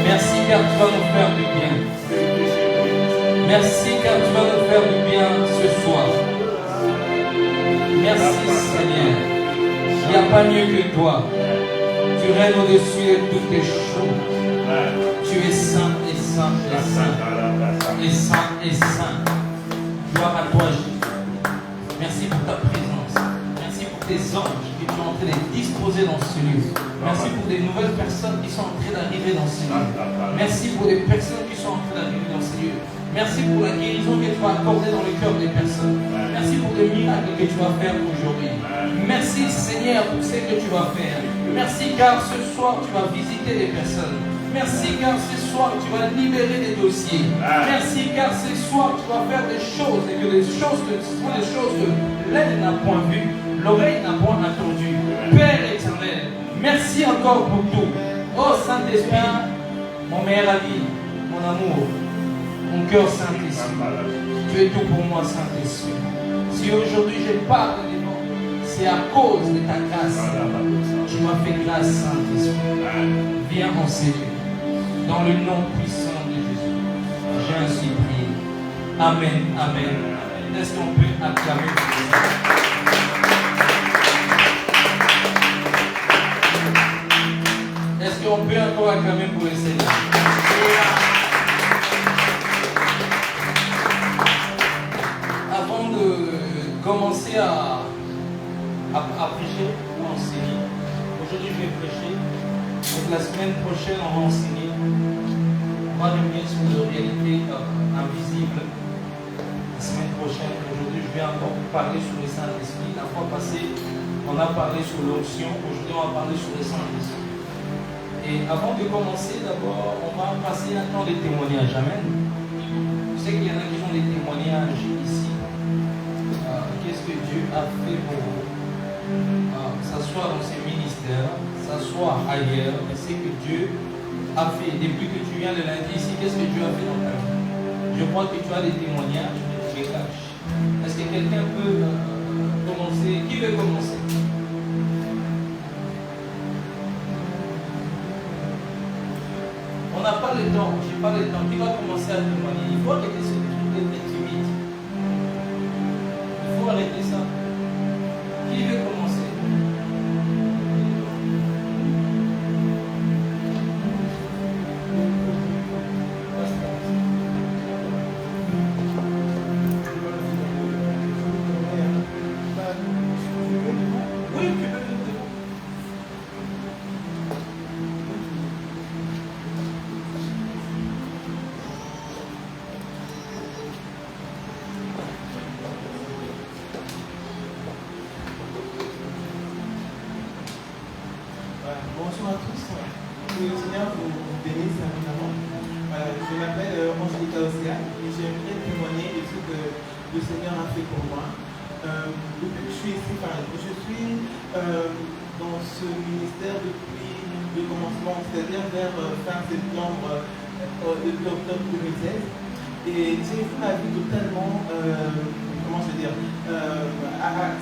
Merci car tu vas nous faire du bien. Merci car tu vas nous faire du bien ce soir. Merci Seigneur. Il n'y a pas mieux que toi. Tu règnes au-dessus de toutes les choses. Tu es saint et saint et saint. Et saint et saint. Gloire à toi Jésus. Merci pour ta présence. Merci pour tes anges que tu es en train de disposer dans ce lieu. Merci pour des nouvelles personnes qui sont en train d'arriver dans ce lieu. Merci pour des personnes qui sont en train d'arriver dans ce lieu. Merci pour la guérison que tu vas accorder dans le cœur des personnes. Merci pour le miracle que tu vas faire aujourd'hui. Merci Seigneur pour ce que tu vas faire. Merci car ce soir tu vas visiter les personnes. Merci car ce soir tu vas libérer des dossiers. Merci car ce soir tu vas faire des choses et que les choses que l'œil n'a point vues, l'oreille n'a point entendu. Père éternel, merci encore pour tout. Oh Saint-Esprit, mon meilleur ami, mon amour, mon cœur Saint-Esprit, tu es tout pour moi Saint-Esprit. Si aujourd'hui je parle des mots, c'est à cause de ta grâce. Tu m'as fait grâce Saint-Esprit. Viens enseigner. Dans le nom puissant de Jésus, j'ai ainsi prié. Amen, amen. Est-ce qu'on peut acclamer pour le Seigneur? Est-ce qu'on peut encore acclamer pour le Seigneur? Avant de commencer à prêcher ou enseigner, aujourd'hui je vais prêcher. Donc la semaine prochaine, on va enseigner. On va revenir sur les réalités invisibles. La semaine prochaine, aujourd'hui, je vais encore parler sur le Saint-Esprit. La fois passée, on a parlé sur l'onction. Aujourd'hui, on va parler sur le Saint-Esprit. Et avant de commencer, d'abord, on va passer un temps de témoignage. Amen. Je sais qu'il y en a qui ont des témoignages ici. Qu'est-ce que Dieu a fait pour vous? S'asseoir dans ses ministères, s'asseoir ailleurs, mais c'est que Dieu a fait. Depuis que tu viens le lundi ici, qu'est-ce que Dieu a fait dans ta vie? Je crois que tu as des témoignages, mais tu les caches. Est-ce que quelqu'un peut commencer? Qui veut commencer? On n'a pas le temps, je n'ai pas le temps. Qui va commencer à témoigner? Il faut arrêter ce truc d'être timide. Il faut arrêter ça. Qui veut commencer? Bonjour à tous, que le Seigneur vous bénisse abondamment. Je m'appelle Angélica Océane et j'aimerais témoigner de ce que le Seigneur a fait pour moi. Depuis que je suis ici, je suis dans ce ministère depuis le commencement, c'est-à-dire vers fin septembre, depuis octobre 2016. Et j'ai vu ma vie totalement, comment je veux dire,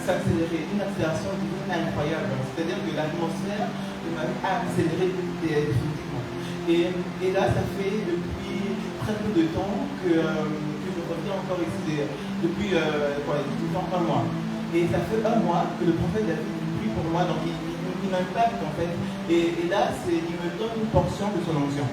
s'accélérer, une accélération divine incroyable. C'est-à-dire que l'atmosphère de ma vie a accéléré définitivement. Et là, ça fait depuis très peu de temps que je reviens encore ici, depuis un mois. Et ça fait un mois que le prophète David prie pour moi, donc il m'impacte en fait. Et là, il me donne une portion de son onction.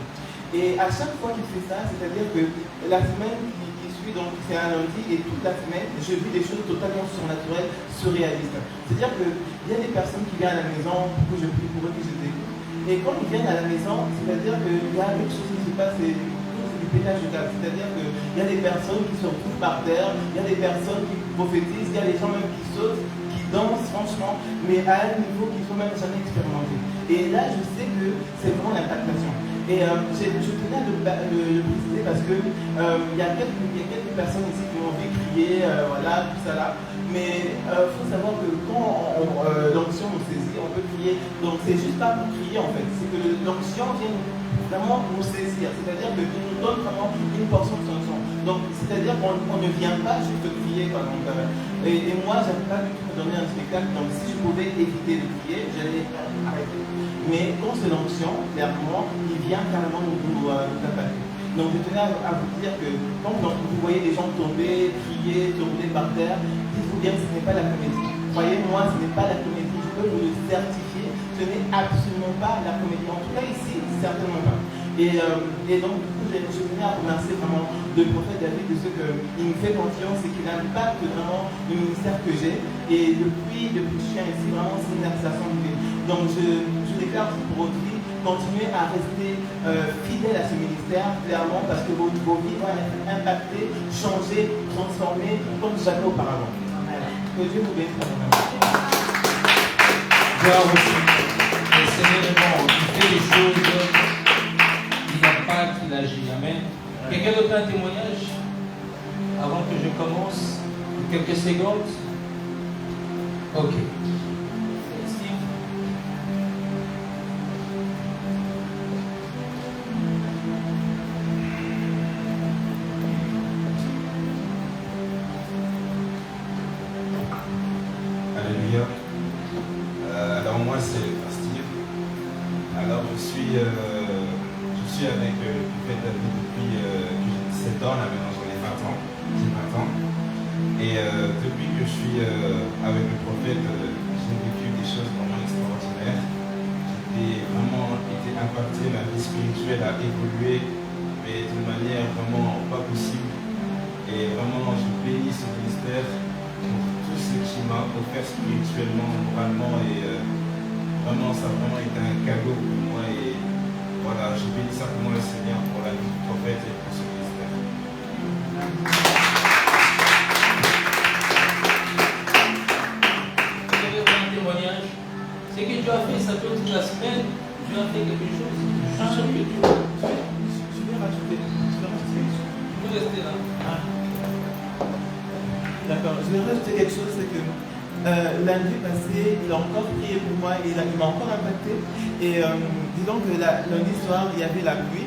Et à chaque fois qu'il fait ça, c'est-à-dire que la semaine qui suit, donc c'est un lundi, et toute la semaine, je vis des choses totalement surnaturelles, surréalistes. C'est-à-dire qu'il y a des personnes qui viennent à la maison pour que je prie pour eux, que je découvre. Et quand ils viennent à la maison, c'est-à-dire qu'il y a quelque chose qui se passe, c'est du pétage de câble. C'est-à-dire qu'il y a des personnes qui se retrouvent par terre, il y a des personnes qui prophétisent, il y a des gens même qui sautent, qui dansent franchement, mais à un niveau qu'ils n'ont même jamais expérimenté. Et là, je sais que c'est vraiment l'impactation. Et je tenais à le préciser parce que il y a quelques personnes ici qui m'ont vu crier, voilà, tout ça là. Mais il faut savoir que quand l'onction nous saisit, on peut crier. Donc c'est juste pas pour crier en fait, c'est que l'onction vient vraiment nous saisir. C'est-à-dire qu'il nous donne vraiment une portion de son sang. Donc c'est-à-dire qu'on ne vient pas juste crier par exemple. Et moi, j'avais pas du tout me donner un spectacle, donc si je pouvais éviter de crier, j'allais arrêter. Mais quand c'est l'onction, clairement, il vient vient carrément nous impacter. Donc je tenais à vous dire que quand vous voyez des gens tomber, crier, tomber par terre, dites-vous bien que ce n'est pas la comédie. Croyez-moi, ce n'est pas la comédie. Je peux vous le certifier. Ce n'est absolument pas la comédie. En tout cas ici, certainement pas. Et donc du coup, je tenais à remercier vraiment le prophète David de ce qu'il me fait confiance et qu'il impacte vraiment le ministère que j'ai. Et depuis que je suis ici, vraiment, c'est une association de vie. Donc je déclare pour Audrey, continuez à rester fidèle à ce ministère, clairement, parce que vos vies vont être impactées, changées, transformées, comme jamais auparavant. Voilà. Que Dieu vous bénisse. Gloire au Seigneur. Le Seigneur est bon. Il fait des choses, il impacte, il agit. Amen. Quelqu'un d'autre a un témoignage avant que je commence? Quelques secondes. Ok. Steve. Alléluia. Alors moi c'est Steve. Alors je suis avec le prophète David depuis que j'ai 17 ans, là maintenant j'en ai 20 ans. J'ai 20 ans. Et depuis que je suis avec le prophète, j'ai vécu des choses vraiment extraordinaires. J'ai vraiment été impacté, ma vie spirituelle a évolué, mais d'une manière vraiment pas possible. Et vraiment je bénis ce ministère pour tout ce qui m'a offert spirituellement, moralement, et vraiment ça a vraiment été un cadeau pour moi. Et voilà, je bénis simplement le Seigneur pour la vie du prophète et pour ce ministère. Un témoignage. Ce que tu as fait, ça peut être la semaine, tu as fait quelque chose. Je suis sûr que tu Je vais rajouter. Tu peux rester là. D'accord, je vais rajouter quelque chose, c'est que lundi passé, il a encore prié pour moi et il m'a encore impacté. Et disons que lundi soir, il y avait la pluie.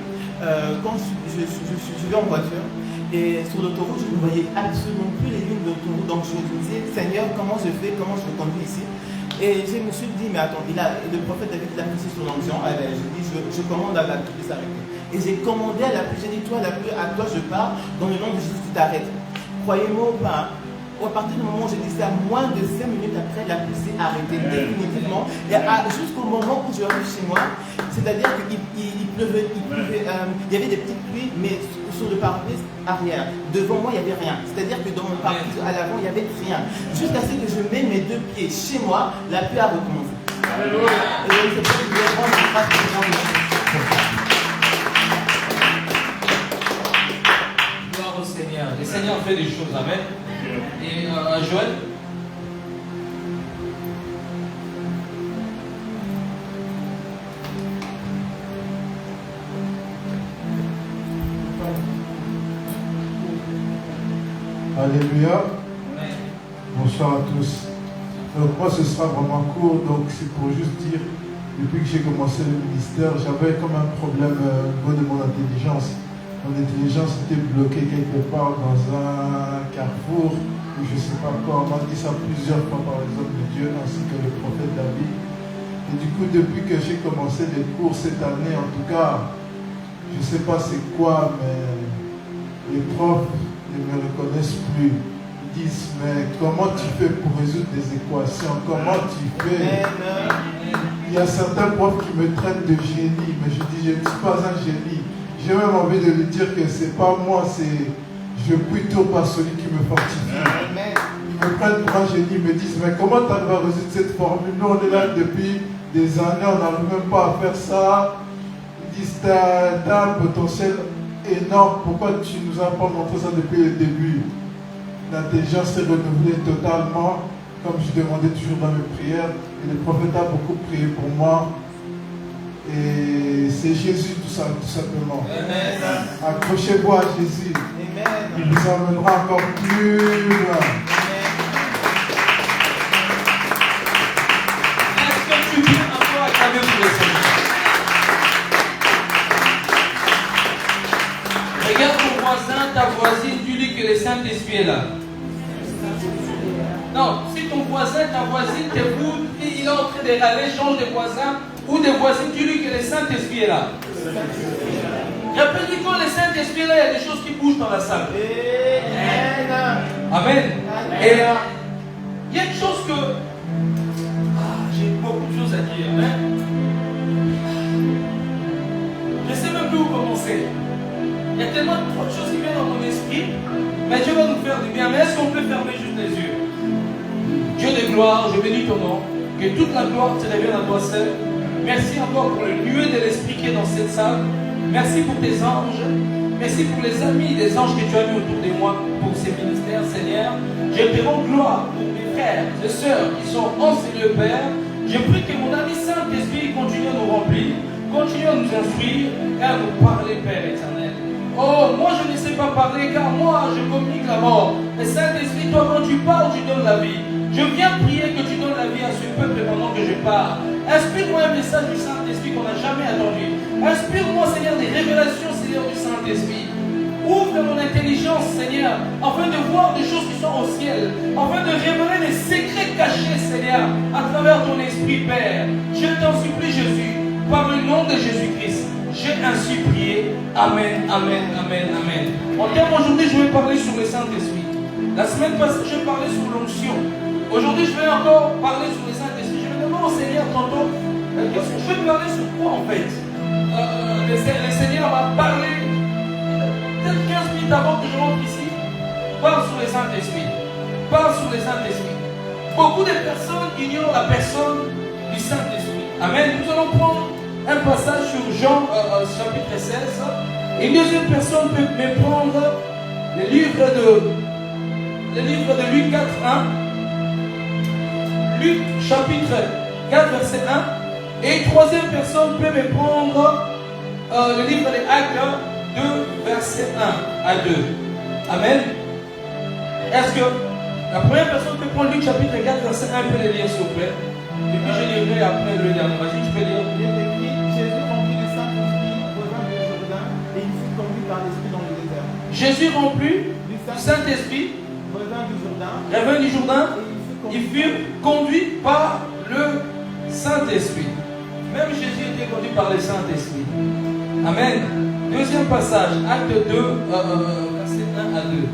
Quand je suis en voiture et sur l'autoroute, je ne voyais absolument plus les lignes d'autoroute. Donc je me disais, Seigneur, comment je fais, comment je conduis ici? Et je me suis dit, mais attends, le prophète David a poussé son onction. Je dis, je commande à la pluie de s'arrêter. Et j'ai commandé à la pluie, j'ai dit, toi, la pluie, à toi je pars, dans le nom de Jésus, tu t'arrêtes. Croyez-moi ou pas, à partir du moment où j'ai dit ça, moins de 5 minutes après, la pluie s'est arrêtée définitivement. Et jusqu'au moment où je rentre chez moi, c'est-à-dire qu'il pleuvait, il y avait des petites pluies, mais sur le pare-brise arrière. Devant moi, il n'y avait rien. C'est-à-dire que dans mon pare-brise à l'avant, il n'y avait rien. Jusqu'à ce que je mets mes 2 pieds chez moi, la pluie a recommencé. Et donc, c'est pour que je vais rendre grâce aux gens. Gloire au Seigneur. Le Seigneur fait des choses. Amen. Et Joël? Alléluia. Bonsoir à tous. Donc moi ce sera vraiment court, donc c'est pour juste dire, depuis que j'ai commencé le ministère, j'avais comme un problème au niveau de mon intelligence. Mon intelligence était bloquée quelque part dans un carrefour, ou je ne sais pas quoi. On m'a dit ça plusieurs fois par les hommes de Dieu, ainsi que le prophète David. Et du coup, depuis que j'ai commencé les cours cette année, en tout cas, je ne sais pas c'est quoi, mais les profs ne me reconnaissent plus. Ils disent, mais comment tu fais pour résoudre des équations? Comment tu fais? Il y a certains profs qui me traitent de génie, mais je dis, je ne suis pas un génie. J'ai même envie de lui dire que c'est pas moi, c'est je prie tout par celui qui me fortifie. Ils me prennent pour un génie, ils me disent, mais comment tu arrives à résoudre cette formule? Nous on est là depuis des années, on n'arrive même pas à faire ça. Ils disent, tu as un potentiel énorme, pourquoi tu nous as pas montré ça depuis le début? L'intelligence s'est renouvelée totalement, comme je demandais toujours dans mes prières, et le prophète a beaucoup prié pour moi. Et c'est Jésus tout simplement. Amen. Accrochez-vous à Jésus. Amen. Il vous emmènera encore plus loin. Est-ce que tu peux encore acclamer pour le Seigneur? Regarde ton voisin, ta voisine, tu dis que le Saint-Esprit est là. Non, si ton voisin, ta voisine t'écoute et il est en train de râler, change de voisin ou de voisine, tu dis que le Saint-Esprit est là. Rappelle-toi quand le Saint-Esprit est là, il y a des choses qui bougent dans la salle. Amen. Et il y a une chose que... j'ai beaucoup de choses à dire. Hein? Je ne sais même plus où commencer. Il y a tellement trop de choses qui viennent dans mon esprit. Mais Dieu va nous faire du bien. Mais est-ce qu'on peut fermer juste les yeux? Dieu de gloire, je bénis ton nom. Que toute la gloire te revienne à toi seul. Merci encore pour le lieu de l'esprit qui est dans cette salle. Merci pour tes anges. Merci pour les amis des anges que tu as mis autour de moi pour ces ministères, Seigneur. Je te rends gloire pour mes frères et sœurs qui sont enseignés, Père. Je prie que mon ami Saint-Esprit continue à nous remplir, continue à nous instruire et à nous parler, Père éternel. Oh, moi je ne sais pas parler car moi je communique la mort. Mais Saint-Esprit, toi quand tu parles, tu donnes la vie. Je viens prier que tu donnes la vie à ce peuple pendant que je parle. Inspire-moi un message du Saint-Esprit qu'on n'a jamais attendu. Inspire-moi, Seigneur, des révélations, Seigneur, du Saint-Esprit. Ouvre mon intelligence, Seigneur, afin de voir des choses qui sont au ciel, afin de révéler les secrets cachés, Seigneur, à travers ton esprit, Père. Je t'en supplie, Jésus, par le nom de Jésus-Christ. J'ai ainsi prié. Amen, amen, amen, amen. En termes aujourd'hui, je vais parler sur le Saint-Esprit. La semaine passée, je parlais sur l'onction. Aujourd'hui, je vais encore parler sur le Saint-Esprit. Je me demande au Seigneur tantôt, qu'est-ce que je vais parler sur quoi en fait? Le Seigneur m'a parlé peut-être 15 minutes avant que je rentre ici. Parle sur le Saint-Esprit. Parle sur le Saint-Esprit. Beaucoup de personnes ignorent la personne du Saint-Esprit. Amen. Nous allons prendre un passage sur Jean chapitre 16. Et une deuxième personne peut me prendre le livre de Luc 4, 1. Luc chapitre 4, verset 1. Et une troisième personne peut me prendre le livre des Actes 2, verset 1 à 2. Amen. Est-ce que la première personne peut prendre Luc chapitre 4, verset 1, peut le lire s'il vous plaît? Et puis je lirai après le dernier. Vas-y, tu peux lire. Il est écrit, Jésus rempli du Saint-Esprit revint du Jourdain et il fut conduit par l'Esprit dans le désert. Jésus rempli du Saint-Esprit revint du Jourdain. Ils furent conduits par le Saint-Esprit. Même Jésus était conduit par le Saint-Esprit. Amen. Deuxième passage, Acte 2, verset 1 à 2.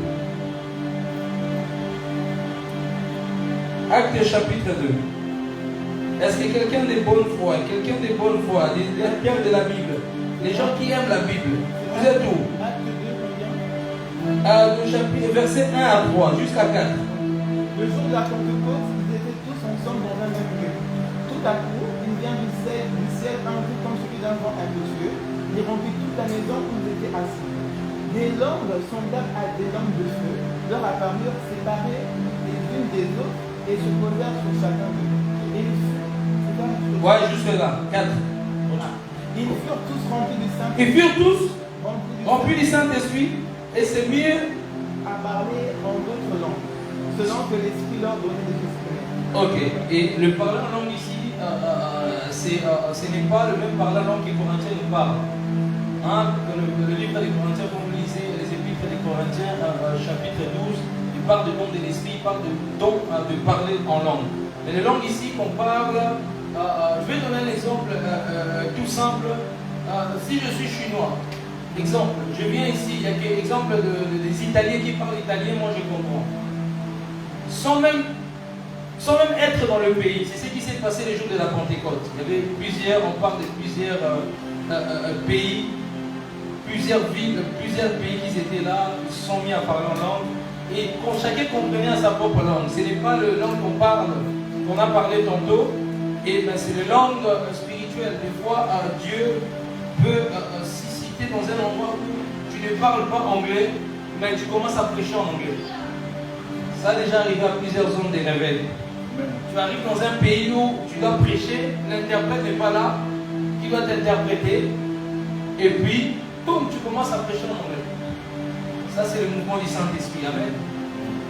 Acte chapitre 2. Est-ce que quelqu'un de bonne foi, des pierres de la Bible, les gens qui aiment la Bible, vous êtes où? Verset 1 à 3, jusqu'à 4. Le jour de la Pentecôte, ils étaient tous ensemble dans un même lieu. Tout à coup, il vient du ciel un bruit comme celui d'un vent impétueux. Il remplit toute la maison où ils étaient assis. Des langues semblables à des langues de feu leur apparurent séparées les unes des autres et se posèrent sur chacun d'eux. Et ouais, jusque là, 4. Ils furent tous remplis du Saint-Esprit. Ils furent tous remplis du Saint-Esprit et c'est mieux à parler en d'autres langues, selon que l'Esprit leur donnait de s'exprimer. Ok, et le parler en langue ici, ce n'est pas le même parler en langue que les Corinthiens nous parlent. Hein? Le livre des Corinthiens, quand vous lisez les épîtres des Corinthiens, chapitre 12, il parle de don de l'Esprit, il parle de don de parler en langue. Mais les langues ici qu'on parle, je vais donner un exemple tout simple. Si je suis chinois, exemple, je viens ici, il y a exemple des Italiens qui parlent italien, moi je comprends. Sans même être dans le pays, c'est ce qui s'est passé les jours de la Pentecôte. Il y avait on parle de plusieurs pays, plusieurs villes, plusieurs pays qui étaient là, qui se sont mis à parler en langue. Et chacun comprenait à sa propre langue. Ce n'est pas le langue qu'on parle, qu'on a parlé tantôt, et ben, c'est la langue spirituelle. Des fois, Dieu peut citer dans un endroit où tu ne parles pas anglais, mais tu commences à prêcher en anglais. Ça a déjà arrivé à plusieurs zones des réveils. Tu arrives dans un pays où tu dois prêcher, l'interprète n'est pas là, qui doit t'interpréter, et puis, boum, tu commences à prêcher en anglais. Ça, c'est le mouvement du Saint-Esprit. Amen.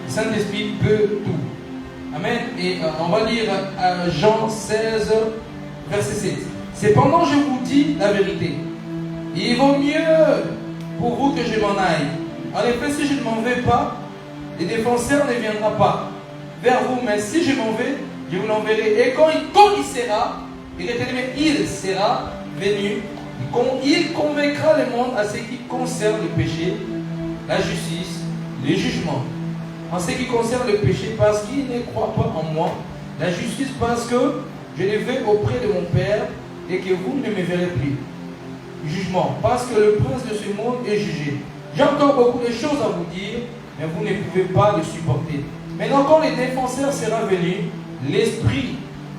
Le Saint-Esprit peut tout. Amen. Et on va lire Jean 16, verset 7. Cependant, je vous dis la vérité. Il vaut mieux pour vous que je m'en aille. En effet, si je ne m'en vais pas, le défenseur ne viendra pas vers vous. Mais si je m'en vais, je vous l'enverrai. Et quand il sera, il sera venu Il convaincra le monde à ce qui concerne le péché, la justice, le jugement. En ce qui concerne le péché, parce qu'il ne croit pas en moi. La justice, parce que je ne vais auprès de mon Père et que vous ne me verrez plus. Jugement, parce que le prince de ce monde est jugé. J'ai encore beaucoup de choses à vous dire, mais vous ne pouvez pas les supporter. Maintenant, quand le défenseur sera venu, l'Esprit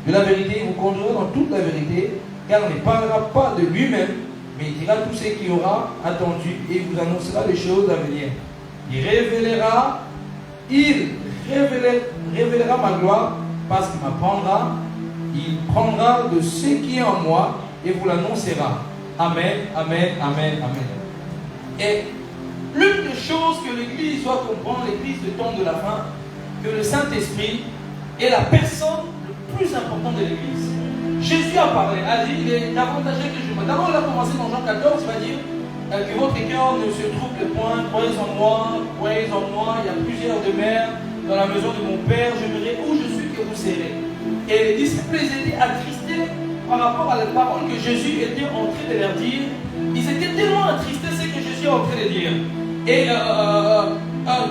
de la vérité vous conduira dans toute la vérité, car il ne parlera pas de lui-même, mais il dira tout ce qu'il aura attendu et il vous annoncera les choses à venir. Il révélera ma gloire parce qu'il m'apprendra, il prendra de ce qui est en moi et vous l'annoncera. Amen, amen, amen, amen. Et l'une des choses que l'Église doit comprendre, l'Église de temps de la fin, que le Saint-Esprit est la personne le plus importante de l'Église. Jésus a parlé, a dit, il est avantageux que je me... D'abord, il a commencé dans Jean 14, il va dire que votre cœur ne se trouble point, croyez en moi, il y a plusieurs demeures dans la maison de mon Père, je verrai où je suis que vous serez. Et les disciples étaient attristés par rapport à la parole que Jésus était en train de leur dire. Ils étaient tellement attristés, c'est que Jésus est en train de dire. Et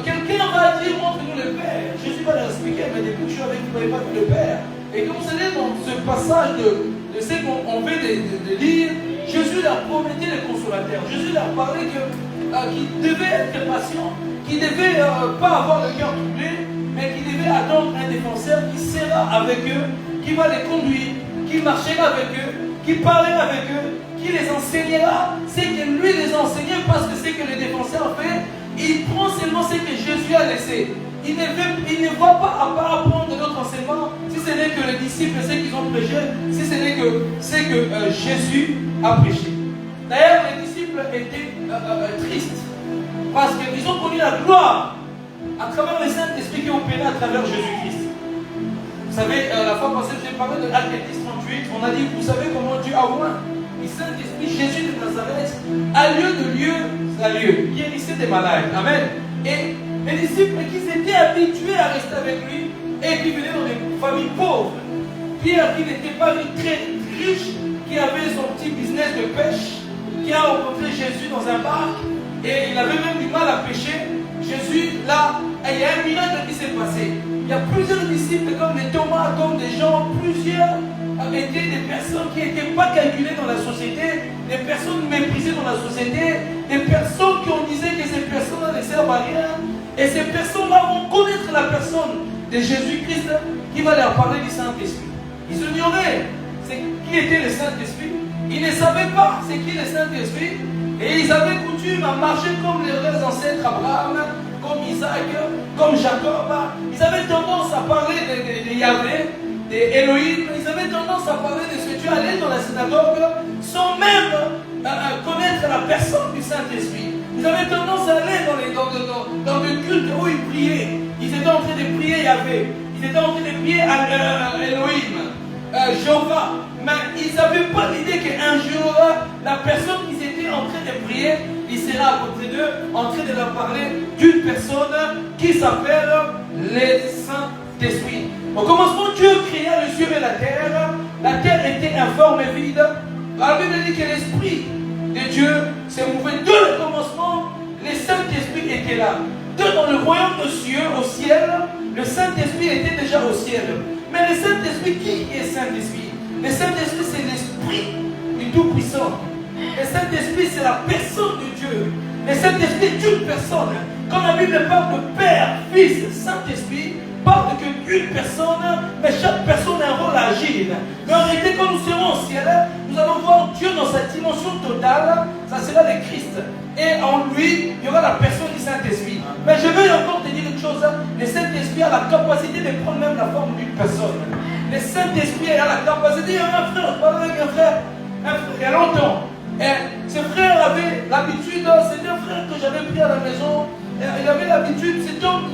quelqu'un va dire, montre-nous le Père. Jésus va leur expliquer, mais depuis que je suis avec vous, vous n'avez pas vu le Père. Et comme vous savez, dans ce passage de ce qu'on veut de lire, Jésus leur promettait le consolateur. Jésus leur parlait qu'il devait être patient, qu'il ne devait pas avoir le cœur troublé, mais qu'il devait attendre un défenseur qui sera avec eux, qui va les conduire, qui marchera avec eux, qui parlera avec eux, qui les enseignera. C'est que lui les enseignait parce que c'est que le défenseur fait. Il prend seulement ce que Jésus a laissé. Il ne va pas apprendre de notre enseignement si ce n'est que les disciples, ce qu'ils ont prêché, si ce n'est que ce que Jésus a prêché. D'ailleurs, les disciples étaient tristes parce qu'ils ont connu la gloire à travers le Saint-Esprit qui opérait à travers Jésus-Christ. Vous savez, la fois passée, j'ai parlé de Acte 38, on a dit, vous savez comment Dieu a oint le Saint-Esprit, Jésus de Nazareth, à lieu de lieu à lieu, guérissait des malades. Amen. Et les disciples qui s'étaient habitués à rester avec lui et qui venaient dans des familles pauvres. Pierre, qui n'était pas très riche, qui avait son petit business de pêche, qui a rencontré Jésus dans un bar et il avait même du mal à pêcher. Jésus, là, il y a un miracle qui s'est passé. Il y a plusieurs disciples, comme des Thomas, comme des gens, plusieurs étaient des personnes qui n'étaient pas calculées dans la société, des personnes méprisées dans la société, des personnes qui disait que ces personnes-là ne servent à rien. Et ces personnes-là vont connaître la personne de Jésus-Christ qui va leur parler du Saint-Esprit. Ils ignoraient qui était le Saint-Esprit. Ils ne savaient pas ce qu'est le Saint-Esprit. Et ils avaient coutume à marcher comme leurs ancêtres Abraham, comme Isaac, comme Jacob. Ils avaient tendance à parler de Yahvé, d'Élohim. Ils avaient tendance à parler de ce Dieu, aller dans la synagogue sans même connaître la personne du Saint-Esprit. Ils avaient tendance à aller dans le culte où ils priaient. Ils étaient en train de prier Yahvé. Ils étaient en train de prier Elohim, Jéhovah. Mais ils n'avaient pas l'idée qu'un jour, la personne qu'ils étaient en train de prier, il sera à côté d'eux, en train de leur parler d'une personne qui s'appelle le Saint-Esprit. Au commencement, Dieu créa le ciel et la terre. La terre était informe et vide. La Bible dit que l'Esprit de Dieu s'est mouvé. Dès le commencement, le Saint-Esprit était là. Dans le royaume de cieux, au ciel, le Saint-Esprit était déjà au ciel. Mais le Saint-Esprit, qui est Saint-Esprit? Le Saint-Esprit, c'est l'Esprit du Tout-Puissant. Le Saint-Esprit, c'est la personne de Dieu. Le Saint-Esprit est une personne. Quand la Bible parle de Père, Fils, Saint-Esprit, parle que d'une personne, mais chaque personne a un rôle à agir. Mais en réalité, quand nous serons au ciel, nous allons voir Dieu dans sa dimension totale. Ça sera le Christ. Et en lui, il y aura la personne du Saint-Esprit. Mais je veux encore te dire une chose. Le Saint-Esprit a la capacité de prendre même la forme d'une personne. Le Saint-Esprit a la capacité. Il y a un frère, je parlais avec un frère il y a longtemps. Et ce frère avait l'habitude, c'était un frère que j'avais pris à la maison. Il avait l'habitude, cet homme,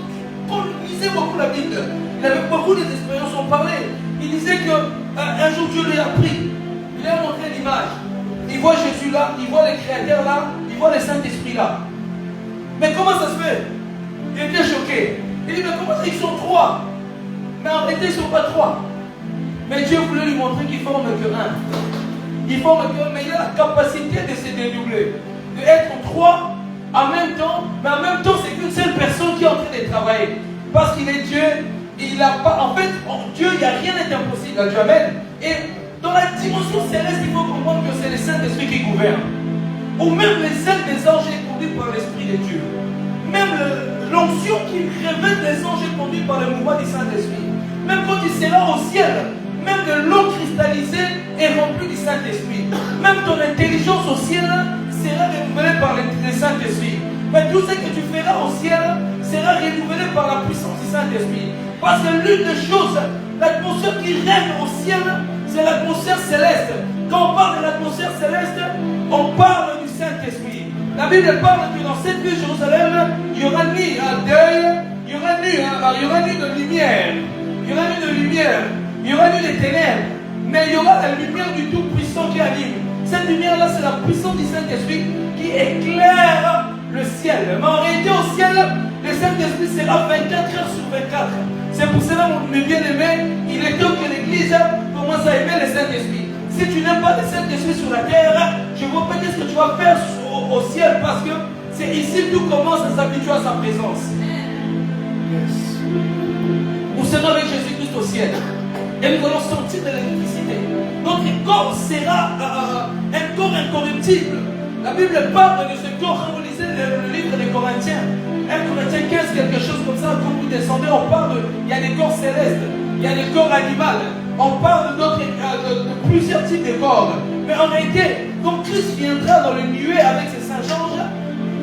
il lisait beaucoup la Bible. Il avait beaucoup d'expériences, on parlait. Il disait qu'un jour Dieu lui a pris. Il a montré l'image. Il voit Jésus là, il voit le Créateur là, il voit le Saint-Esprit là. Mais comment ça se fait? Il était choqué. Il dit, mais comment ils sont trois? Mais en réalité, ils ne sont pas trois. Mais Dieu voulait lui montrer qu'ils ne forment que un. il forme un cœur, mais il a la capacité de se dédoubler, d'être trois en même temps, mais en même temps, c'est qu'une seule personne qui est en train de travailler. Parce qu'il est Dieu, il a pas, en fait, en Dieu, il n'y a rien d'impossible à Dieu. Amen. Et dans la dimension céleste, il faut comprendre que c'est le Saint-Esprit qui gouverne. Ou même les ailes des anges est conduite par l'Esprit de Dieu. Même l'onction qui révèle les anges est conduite par le mouvement du Saint-Esprit. Même quand il sera au ciel, même de l'eau cristallisée est remplie du Saint-Esprit. Même ton intelligence au ciel sera renouvelée par le Saint-Esprit. Mais tout ce que tu feras au ciel sera renouvelé par la puissance du Saint-Esprit. Parce que l'une des choses, l'atmosphère qui règne au ciel, c'est l'atmosphère céleste. Quand on parle de l'atmosphère céleste, on parle du Saint-Esprit. La Bible parle que dans cette ville Jérusalem, il y aura ni un deuil, il y aura ni de lumière, il y aura ni de lumière, il y aura ni de ténèbres, mais il y aura la lumière du Tout-Puissant qui anime. Cette lumière-là, c'est la puissance du Saint-Esprit qui éclaire le ciel. Mais en réalité, au ciel, le Saint-Esprit sera 24 heures sur 24. C'est pour cela, mes bien-aimés, il est temps que l'Église commence à aimer le Saint-Esprit. Si tu n'aimes pas le Saint-Esprit sur la terre, je ne vois pas ce que tu vas faire au ciel, parce que c'est ici que tout commence à s'habituer à sa présence. Yes. Nous serons avec Jésus-Christ au ciel. Et nous allons sortir de l'électricité. Notre corps sera un corps incorruptible. La Bible parle de ce corps. Quand vous lisez le livre des Corinthiens, 1 Corinthiens 15, quelque chose comme ça, quand vous descendez, on parle, il y a des corps célestes, il y a des corps animaux. On parle de plusieurs types de corps. Mais en réalité, quand Christ viendra dans le nuée avec ses saints anges,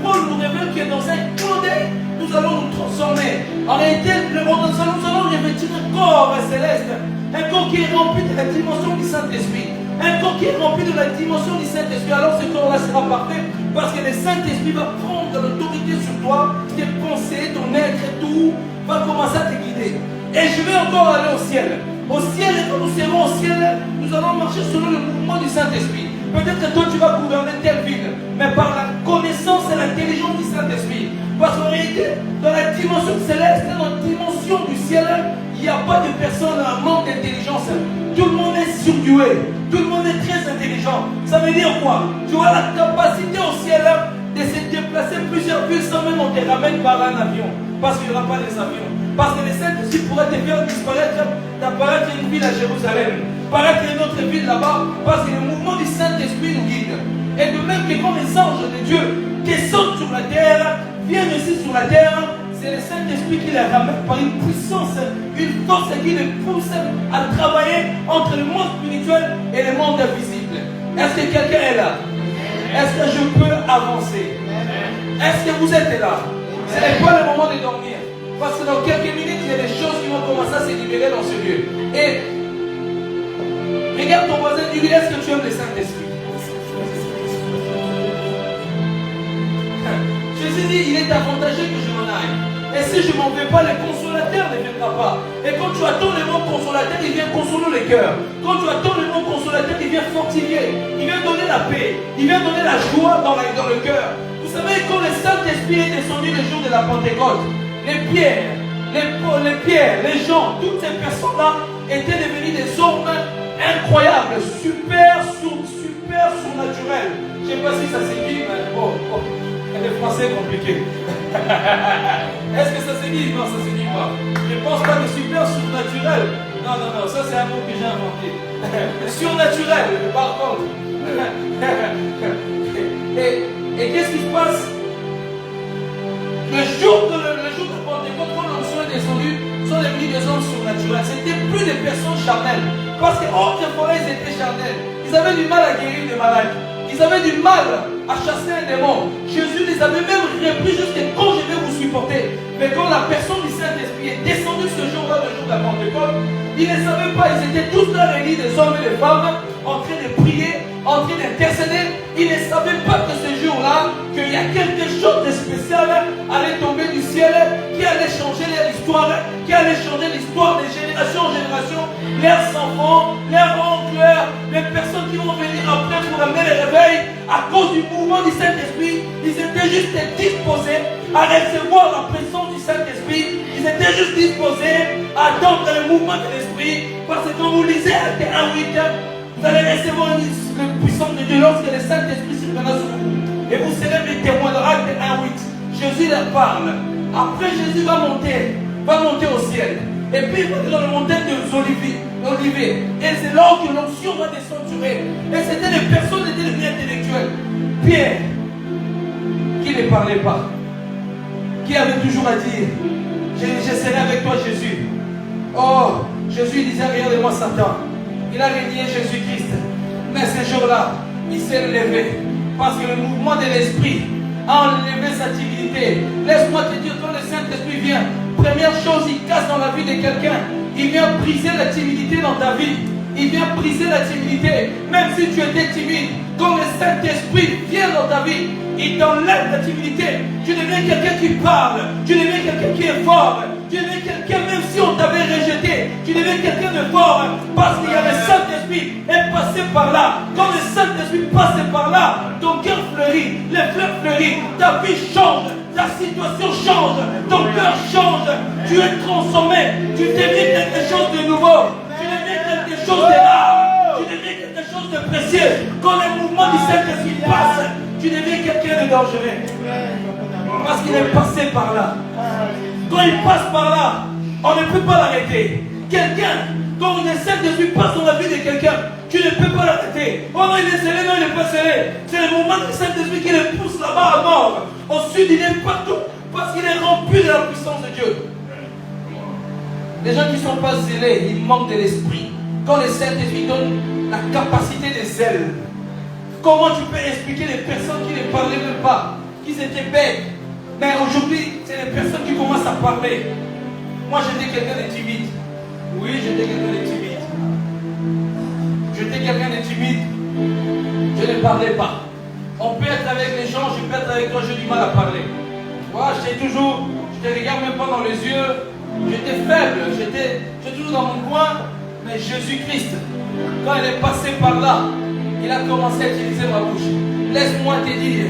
Paul nous révèle que dans un clin d'œil, nous allons nous transformer. En réalité, nous allons revêtir un corps céleste, un corps qui est rempli de la dimension du Saint-Esprit, un corps qui est rempli de la dimension du Saint-Esprit. Alors ce corps-là sera parfait, parce que le Saint-Esprit va prendre l'autorité sur toi, tes pensées, ton être et tout, va commencer à te guider. Et je vais encore aller au ciel. Au ciel, et quand nous serons au ciel, nous allons marcher selon le mouvement du Saint-Esprit. Peut-être que toi tu vas gouverner telle ville, mais par la connaissance et l'intelligence du Saint-Esprit. Parce qu'en réalité, dans la dimension céleste, dans la dimension du ciel, il n'y a pas de personne en manque d'intelligence. Tout le monde est surdoué, tout le monde est très intelligent. Ça veut dire quoi? Tu auras la capacité au ciel de se déplacer plusieurs villes sans même on te ramène par un avion. Parce qu'il n'y aura pas des avions. Parce que les Saint-Esprit pourraient te faire disparaître, d'apparaître une ville à Jérusalem, paraître une autre ville là-bas, parce que le mouvement du Saint-Esprit nous guide. Et de même que quand les anges de Dieu descendent sur la terre, viennent ici sur la terre, c'est le Saint-Esprit qui les ramène par une puissance, une force qui les pousse à travailler entre le monde spirituel et le monde invisible. Est-ce que quelqu'un est là? Est-ce que je peux avancer? Est-ce que vous êtes là? Ce n'est pas le moment de dormir. Parce que dans quelques minutes, il y a des choses qui vont commencer à se libérer dans ce lieu. Et regarde ton voisin, dis-lui, est-ce que tu aimes le Saint-Esprit? Jésus dit, il est avantageux que je m'en aille. Et si je ne m'en vais pas, le consolateur ne viendra pas. Et quand tu attends le mot consolateur, il vient consoler le cœur. Quand tu attends le mot consolateur, il vient fortifier. Il vient donner la paix. Il vient donner la joie dans le cœur. Vous savez, quand le Saint-Esprit est descendu le jour de la Pentecôte, les pierres, les gens, toutes ces personnes-là étaient devenues des hommes incroyables, super surnaturels. Je ne sais pas si ça se dit, mais bon, le français est compliqué. Est-ce que ça se dit? Non, ça se dit pas. Je ne pense pas que super surnaturel. Non, ça c'est un mot que j'ai inventé. Surnaturel, par contre. Et qu'est-ce qui se passe? Le jour de Pentecôte, quand l'onction est descendue, sont devenus des hommes surnaturels. C'était plus des personnes charnelles. Parce qu'autrefois, ils étaient charnels. Ils avaient du mal à guérir des malades. Ils avaient du mal à chasser un démon. Jésus les avait même repris jusqu'à quand je vais vous supporter. Mais quand la personne du Saint-Esprit est descendue ce jour-là, le jour de la Pentecôte, ils ne savaient pas. Ils étaient tous là réunis, des hommes et des femmes, en train de prier, en train d'intercéder. Ils ne savaient pas que ce jour-là, qu'il y a quelque chose de spécial allait tomber du ciel, qui allait changer leur histoire, qui allait changer l'histoire de génération en génération. Leurs enfants, leurs oncles, les personnes qui vont venir après pour amener le réveil, à cause du mouvement du Saint-Esprit, ils étaient juste disposés à recevoir la présence du Saint-Esprit. Ils étaient juste disposés à attendre le mouvement de l'Esprit. Parce que quand vous lisez Actes 1:8, vous allez recevoir une le puissant de Dieu, lorsque le Saint-Esprit surviendra sur vous. Et vous serez mes témoins. Dans Acte 1:8, Jésus leur parle. Après, Jésus va monter au ciel. Et puis il va dans la montagne des Oliviers. Et c'est là que l'onction va descendre sur eux. Et c'était des personnes qui étaient devenues intellectuelles. Pierre, qui ne parlait pas, qui avait toujours à dire, je serai avec toi Jésus. Oh, Jésus disait, regarde-moi Satan. Il a renié Jésus-Christ. Mais ce jour-là, il s'est levé. Parce que le mouvement de l'esprit a enlevé sa timidité. Laisse-moi te dire, quand le Saint-Esprit vient, première chose, il casse dans la vie de quelqu'un. Il vient briser la timidité dans ta vie. Il vient briser la timidité. Même si tu étais timide, quand le Saint-Esprit vient dans ta vie, il t'enlève la timidité. Tu deviens quelqu'un qui parle. Tu deviens quelqu'un qui est fort. Tu deviens quelqu'un, même si on t'avait rejeté, tu deviens quelqu'un de fort. Parce qu'il y a le Saint-Esprit est passé par là. Quand le Saint-Esprit passe par là, ton cœur fleurit, les fleurs fleurissent, ta vie change. Ta situation change, ton cœur change, tu es transformé, tu deviens quelque chose de nouveau, tu deviens quelque chose de rare, tu deviens quelque chose de précieux. Quand le mouvement du Saint-Esprit passe, tu deviens quelqu'un de dangereux. Parce qu'il est passé par là. Quand il passe par là, on ne peut pas l'arrêter. Quelqu'un, quand le Saint-Esprit passe dans la vie de quelqu'un, tu ne peux pas l'arrêter. Oh non, il est scellé, non, il n'est pas scellé. C'est le mouvement du Saint-Esprit qui le pousse là-bas à mort. Au sud, il est partout. Parce qu'il est rempli de la puissance de Dieu. Les gens qui ne sont pas zélés, ils manquent de l'esprit. Quand le Saint-Esprit donne la capacité de zèle, comment tu peux expliquer les personnes qui ne parlaient même pas, qui étaient bêtes? Mais aujourd'hui, c'est les personnes qui commencent à parler. Moi, j'étais quelqu'un de timide. Oui, j'étais quelqu'un de timide. J'étais quelqu'un de timide. Je ne parlais pas. On peut être avec les gens, je peux être avec toi, j'ai du mal à parler. Moi, je te regarde même pas dans les yeux. J'étais faible, j'étais toujours dans mon coin. Mais Jésus-Christ, quand il est passé par là, il a commencé à utiliser ma bouche. Laisse-moi te dire,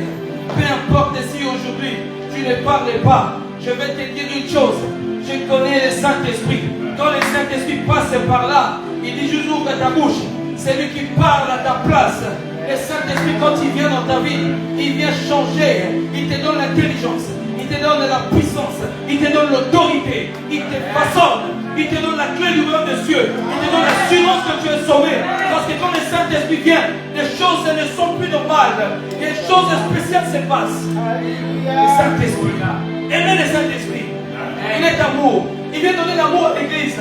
peu importe si aujourd'hui tu ne parles pas, je vais te dire une chose. Je connais le Saint-Esprit. Quand le Saint-Esprit passe par là, il dit juste ouvre ta bouche. C'est lui qui parle à ta place. Le Saint-Esprit, quand il vient dans ta vie, il vient changer. Il te donne l'intelligence, il te donne la puissance, il te donne l'autorité, il te façonne, il te donne la clé du royaume des cieux, il te donne l'assurance que tu es sauvé. Parce que quand le Saint-Esprit vient, les choses ne sont plus normales. Les choses spéciales se passent. Le Saint-Esprit, aimez le Saint-Esprit. Il est amour. Il vient donner l'amour à l'église.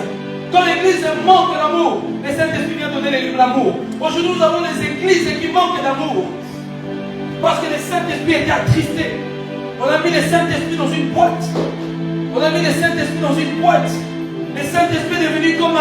Quand l'église manque d'amour, le Saint-Esprit vient donner l'amour. Aujourd'hui, nous avons des églises qui manquent d'amour. Parce que le Saint-Esprit était attristé. On a mis le Saint-Esprit dans une boîte. On a mis le Saint-Esprit dans une boîte. Le Saint-Esprit est devenu comme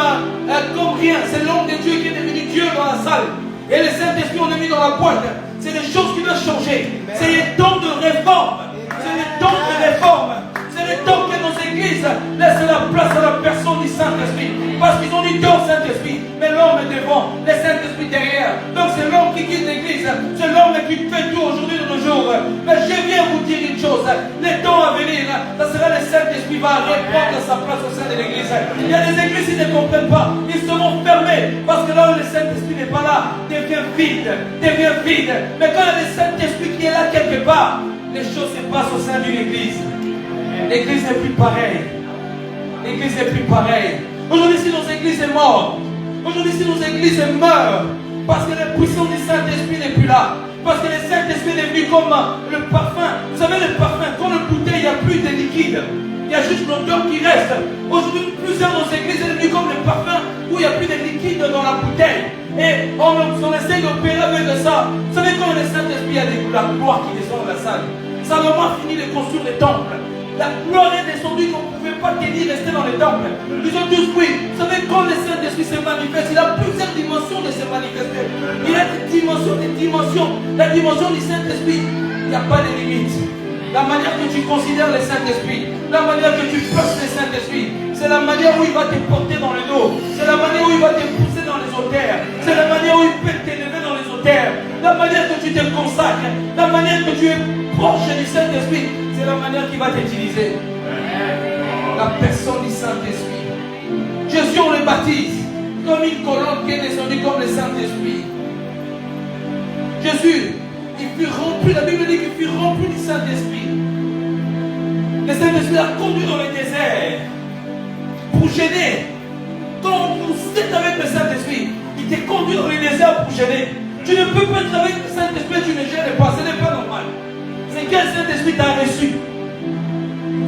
rien. C'est l'homme de Dieu qui est devenu Dieu dans la salle. Et le Saint-Esprit, on l'a mis dans la boîte. C'est des choses qui doivent changer. C'est les temps de réforme. C'est les temps de réforme. C'est le temps que nos églises laissent la place à la personne du Saint-Esprit. Parce qu'ils ont dit deux au Saint-Esprit, mais l'homme est devant, le Saint-Esprit derrière. Donc c'est l'homme qui quitte l'église, c'est l'homme qui fait tout aujourd'hui de nos jours. Mais je viens vous dire une chose, les temps à venir, ça sera le Saint-Esprit qui va reprendre sa place au sein de l'église. Il y a des églises qui ne comprennent pas, ils seront fermés. Parce que là où le Saint-Esprit n'est pas là, devient vide. Mais quand il y a le Saint-Esprit qui est là quelque part, les choses se passent au sein d'une église. L'église n'est plus pareille. L'église n'est plus pareille. Aujourd'hui, si nos églises sont mortes, aujourd'hui, si nos églises meurent, parce que la puissance du Saint-Esprit n'est plus là, parce que le Saint-Esprit est venu comme le parfum. Vous savez, le parfum, quand le bouteille, il n'y a plus de liquide, il y a juste l'odeur qui reste. Aujourd'hui, plusieurs de nos églises sont devenues comme le parfum où il n'y a plus de liquide dans la bouteille. Et on essaie d'opérer avec ça. Vous savez, quand le Saint-Esprit a la gloire qui descend dans la salle, Salomon finit de construire le temple. La gloire est descendue qu'on ne pouvait pas tenir, rester dans les temples. Ils ont tous oui. Vous savez, quand le Saint-Esprit se manifeste, il a plusieurs dimensions de se manifester. Il a des dimensions. La dimension du Saint-Esprit, il n'y a pas de limite. La manière que tu considères le Saint-Esprit, la manière que tu places le Saint-Esprit, c'est la manière où il va te porter dans le dos. C'est la manière où il va te pousser dans les hauteurs. C'est la manière où il peut t'élever dans les hauteurs. La manière que tu te consacres, la manière que tu es proche du Saint-Esprit. C'est la manière qu'il va t'utiliser. La personne du Saint-Esprit. Jésus, on le baptise comme une colonne qui est descendue comme le Saint-Esprit. Jésus, il fut rempli, la Bible dit qu'il fut rempli du Saint-Esprit. Le Saint-Esprit l'a conduit dans le désert pour gêner. Quand vous êtes avec le Saint-Esprit, il t'est conduit dans le désert pour gêner. Tu ne peux pas être avec le Saint-Esprit, tu ne gênes pas, ce n'est pas normal. C'est quel Saint-Esprit t'a reçu.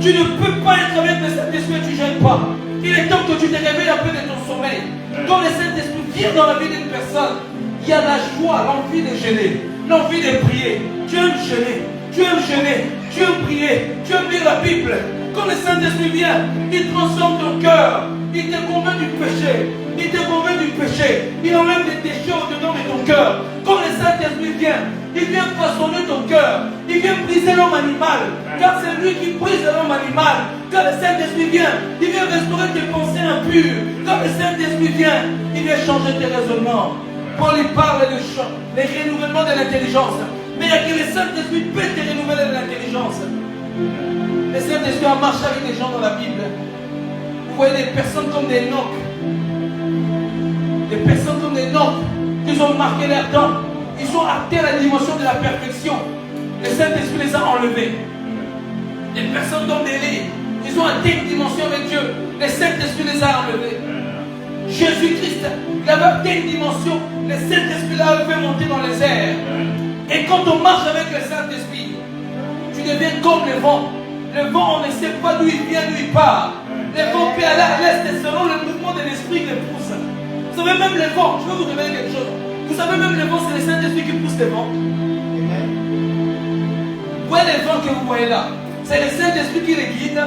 Tu ne peux pas être avec le Saint-Esprit et tu ne gênes pas. Il est temps que tu te réveilles un peu de ton sommeil. Quand le Saint-Esprit vient dans la vie d'une personne, il y a la joie, l'envie de gêner, l'envie de prier. Tu aimes gêner, tu aimes gêner, tu aimes prier, tu aimes lire la Bible. Quand le Saint-Esprit vient, il transforme ton cœur. Il te convainc du péché. Il te convainc du péché. Il enlève les déchets au-dedans de ton cœur. Quand le Saint-Esprit vient, il vient façonner ton cœur. Il vient briser l'homme animal. Car c'est lui qui brise l'homme animal. Quand le Saint-Esprit vient, il vient restaurer tes pensées impures. Quand le Saint-Esprit vient, il vient changer tes raisonnements. Paul il parle de les renouvellements de l'intelligence. Mais il y a que le Saint-Esprit peut te renouveler de l'intelligence. Le Saint-Esprit a marché avec des gens dans la Bible. Vous voyez des personnes comme des Enoch. Des personnes comme des Enoch. Ils ont marqué leur temps. Ils ont atteint la dimension de la perfection. Le Saint-Esprit les a enlevés. Des personnes comme des Élie. Ils ont atteint une dimension avec Dieu. Le Saint-Esprit les a enlevés. Jésus-Christ, il avait atteint une dimension. Le Saint-Esprit l'a fait monter dans les airs. Et quand on marche avec le Saint-Esprit, tu deviens comme le vent. Le vent, on ne sait pas d'où il vient, d'où il part. Le vent peut aller à l'est et selon le mouvement de l'esprit qui le pousse. Vous savez, même le vent, je vais vous révéler quelque chose. Vous savez, même le vent, c'est le Saint-Esprit qui pousse le vent. Vous voyez les vents que vous voyez là, c'est le Saint-Esprit qui les guide.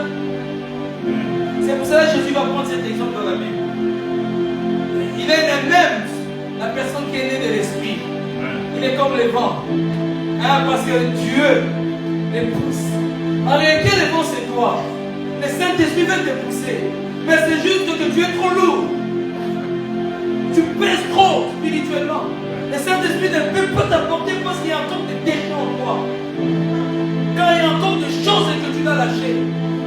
C'est pour cela que Jésus va prendre cet exemple dans la Bible. Il est même la personne qui est née de l'esprit. Il est comme le vent. Hein, parce que Dieu les pousse. En réalité, le vent, c'est toi. Le Saint-Esprit veut te pousser. Mais c'est juste que tu es trop lourd. Tu pèses trop spirituellement. Le Saint-Esprit ne peut pas t'apporter parce qu'il y a encore des déchets en toi. Quand il y a encore des choses que tu dois lâcher.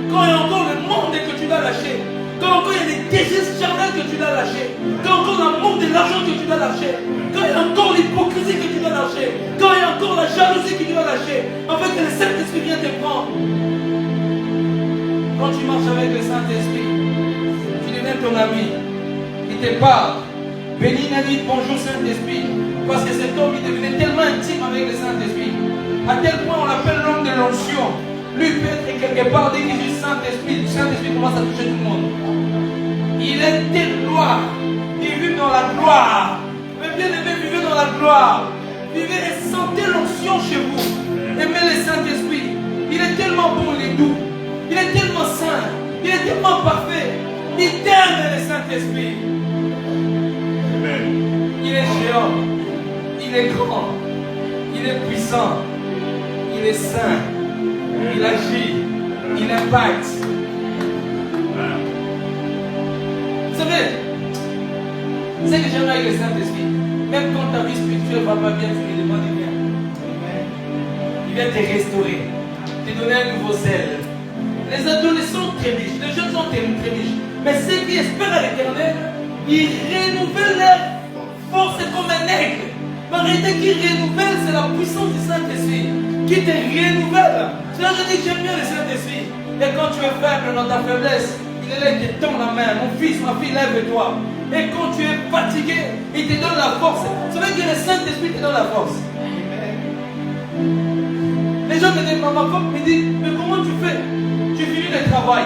Quand il y a encore le monde que tu dois lâcher. Quand encore il y a des désirs charnels que tu dois lâcher. Quand encore l'amour de l'argent que tu dois lâcher. Quand il y a encore l'hypocrisie que tu dois lâcher. Quand il y a encore la jalousie que tu dois lâcher. En fait, que le Saint-Esprit vient te prendre. Quand tu marches avec le Saint-Esprit, tu deviens ton ami. Il te parle. Béni n'a dit bonjour Saint-Esprit. Parce que cet homme, il devenait tellement intime avec le Saint-Esprit. À tel point, on l'appelle l'homme de l'onction. Lui peut être quelque part, dès qu'il dit Saint-Esprit, le Saint-Esprit commence à toucher tout le monde. Il est de gloire. Il vit dans la gloire. Mais bien aimé, vivez dans la gloire. Vivez et sentez l'onction chez vous. Aimez le Saint-Esprit. Il est tellement bon, il est doux. Il est tellement saint. Il est tellement parfait. Il t'aime, le Saint-Esprit. Il est géant. Il est grand. Il est puissant. Il est saint. Il agit. Il impacte. Vous savez, c'est que j'aime avec le Saint-Esprit. Même quand ta vie spirituelle va pas bien, tu lui demandes de bien. Il vient te restaurer. Te donner un nouveau zèle. Les adolescents trémichent, les jeunes sont trémichent. Mais ceux qui espèrent à l'éternel, ils renouvellent leur force comme un aigle. En réalité, qui renouvelle, c'est la puissance du Saint-Esprit qui te renouvelle. C'est là que je dis que j'aime bien le Saint-Esprit. Et quand tu es faible dans ta faiblesse, il est là, il te tend la main. Mon fils, ma fille, lève-toi. Et quand tu es fatigué, il te donne la force. Vous savez que le Saint-Esprit te donne la force. Les gens me disent, ma femme me dit, mais comment tu fais? Tu finis le travail.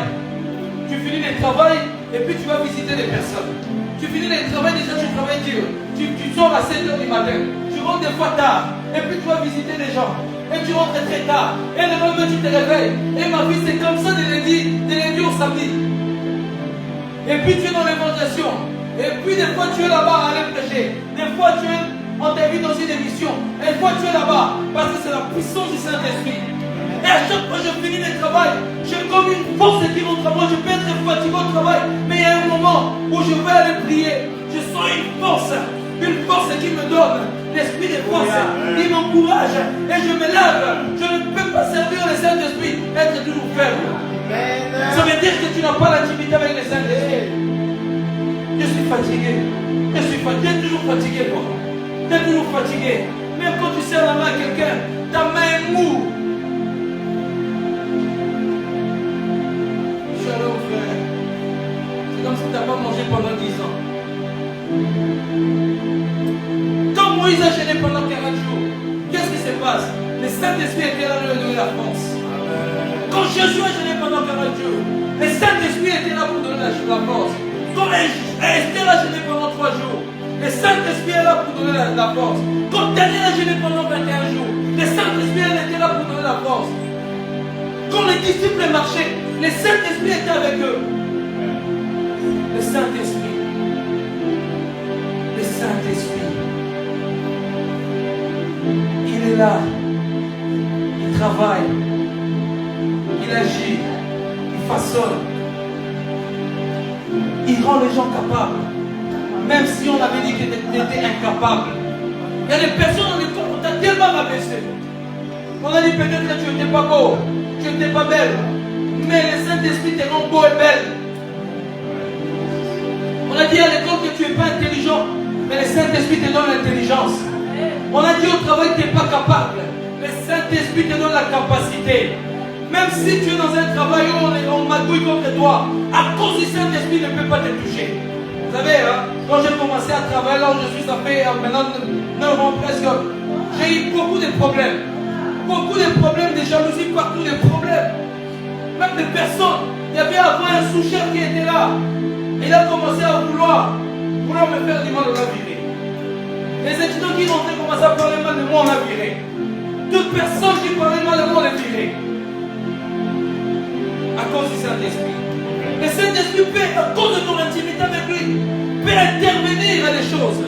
Tu finis le travail et puis tu vas visiter des personnes. Tu finis le travail, déjà tu travailles dur. Tu sors à 7h du matin. Tu rentres des fois tard. Et puis tu vas visiter des gens. Et tu rentres très tard. Et le lendemain tu te réveilles. Et ma vie c'est comme ça de lundi au samedi. Et puis tu es dans l'évangélisation. Et puis des fois tu es là-bas à aller prêcher. Des fois tu es en t'invite dans une émission. Et des fois tu es là-bas. Parce que c'est la puissance du Saint-Esprit. Et à chaque fois que je finis le travail, j'ai comme une force qui rentre à moi. Je peux être fatigué au travail, mais il y a un moment où je vais aller prier. Je sens une force qui me donne l'esprit de force. Il m'encourage et je me lève. Je ne peux pas servir le Saint-Esprit, être toujours faible. Ça veut dire que tu n'as pas l'intimité avec le Saint-Esprit. Je suis fatigué. Je suis fatigué. Tu es toujours fatigué, toi. Tu es toujours fatigué. Mais Même quand tu serres la main à quelqu'un, ta main est moue. Shalom frère. C'est comme si tu n'as pas mangé pendant 10 ans. Quand Moïse a gêné pendant 40 jours, qu'est-ce qui se passe? Le Saint-Esprit était là pour lui donner la force. Quand Jésus a gêné pendant 40 jours, le Saint-Esprit était là pour donner la force. Quand Esther a gêné pendant 3 jours, le Saint-Esprit est là pour donner la force. Quand Daniel a gêné pendant 21 jours, le Saint-Esprit était là pour donner la force. Quand les disciples marchaient, le Saint-Esprit était avec eux. Le Saint-Esprit. Le Saint-Esprit. Il est là. Il travaille. Il agit. Il façonne. Il rend les gens capables. Même si on avait dit qu'ils étaient incapables. Il y a des personnes dans les corps où on t'a tellement rabaissé. On a dit peut-être que tu n'étais pas beau, tu n'étais pas belle. Mais le Saint-Esprit te rend beau et belle. On a dit à l'école que tu n'es pas intelligent, mais le Saint-Esprit te donne l'intelligence. On a dit au travail que tu n'es pas capable. Le Saint-Esprit te donne la capacité. Même si tu es dans un travail où on magouille contre toi, à cause du Saint-Esprit ne peut pas te toucher. Vous savez, hein, quand j'ai commencé à travailler, là où je suis, ça fait maintenant 9 ans presque, j'ai eu beaucoup de problèmes. Beaucoup de problèmes, de jalousie partout, des problèmes. Même des personnes. Il y avait avant un sous-chef qui était là. Et il a commencé à vouloir me faire du mal, on l'a viré. Les étudiants qui rentraient commençaient à parler mal de moi, on l'a viré. Toute personne qui parlait mal de moi, on l'a viré. À cause du Saint-Esprit. Le Saint-Esprit peut, à cause de ton intimité avec lui, peut intervenir à des choses.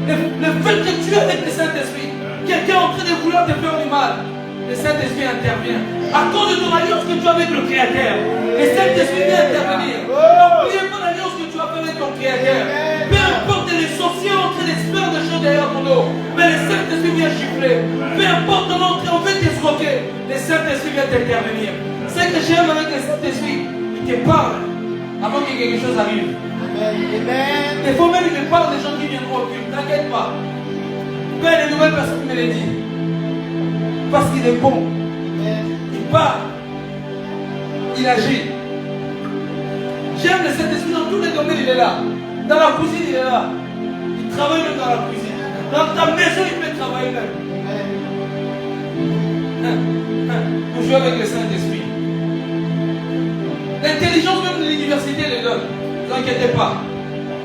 Le fait que tu es avec le Saint-Esprit, quelqu'un est en train de vouloir te faire du mal, le Saint-Esprit intervient. À cause de ton alliance que tu as avec le Créateur, le Saint-Esprit vient intervenir. N'oubliez pas l'alliance que tu as fait avec ton Créateur. Peu importe les sorciers en train de se faire des choses derrière ton dos, mais le Saint-Esprit vient chiffrer. Peu importe ton entrée, on veut t'escroquer, le Saint-Esprit vient t'intervenir. Ce que j'aime avec le Saint-Esprit, il te parle avant que quelque chose arrive. Amen. Des fois même il me parle des gens qui viendront au culte, t'inquiète pas. Mais les nouvelles personnes me les disent. Parce qu'il est bon. Il parle. Il agit. J'aime le Saint-Esprit dans tous les domaines, il est là. Dans la cuisine, il est là. Il travaille même dans la cuisine. Dans ta maison, il peut travailler même. Pour jouer avec le Saint-Esprit. L'intelligence même de l'université le donne. Ne vous inquiétez pas.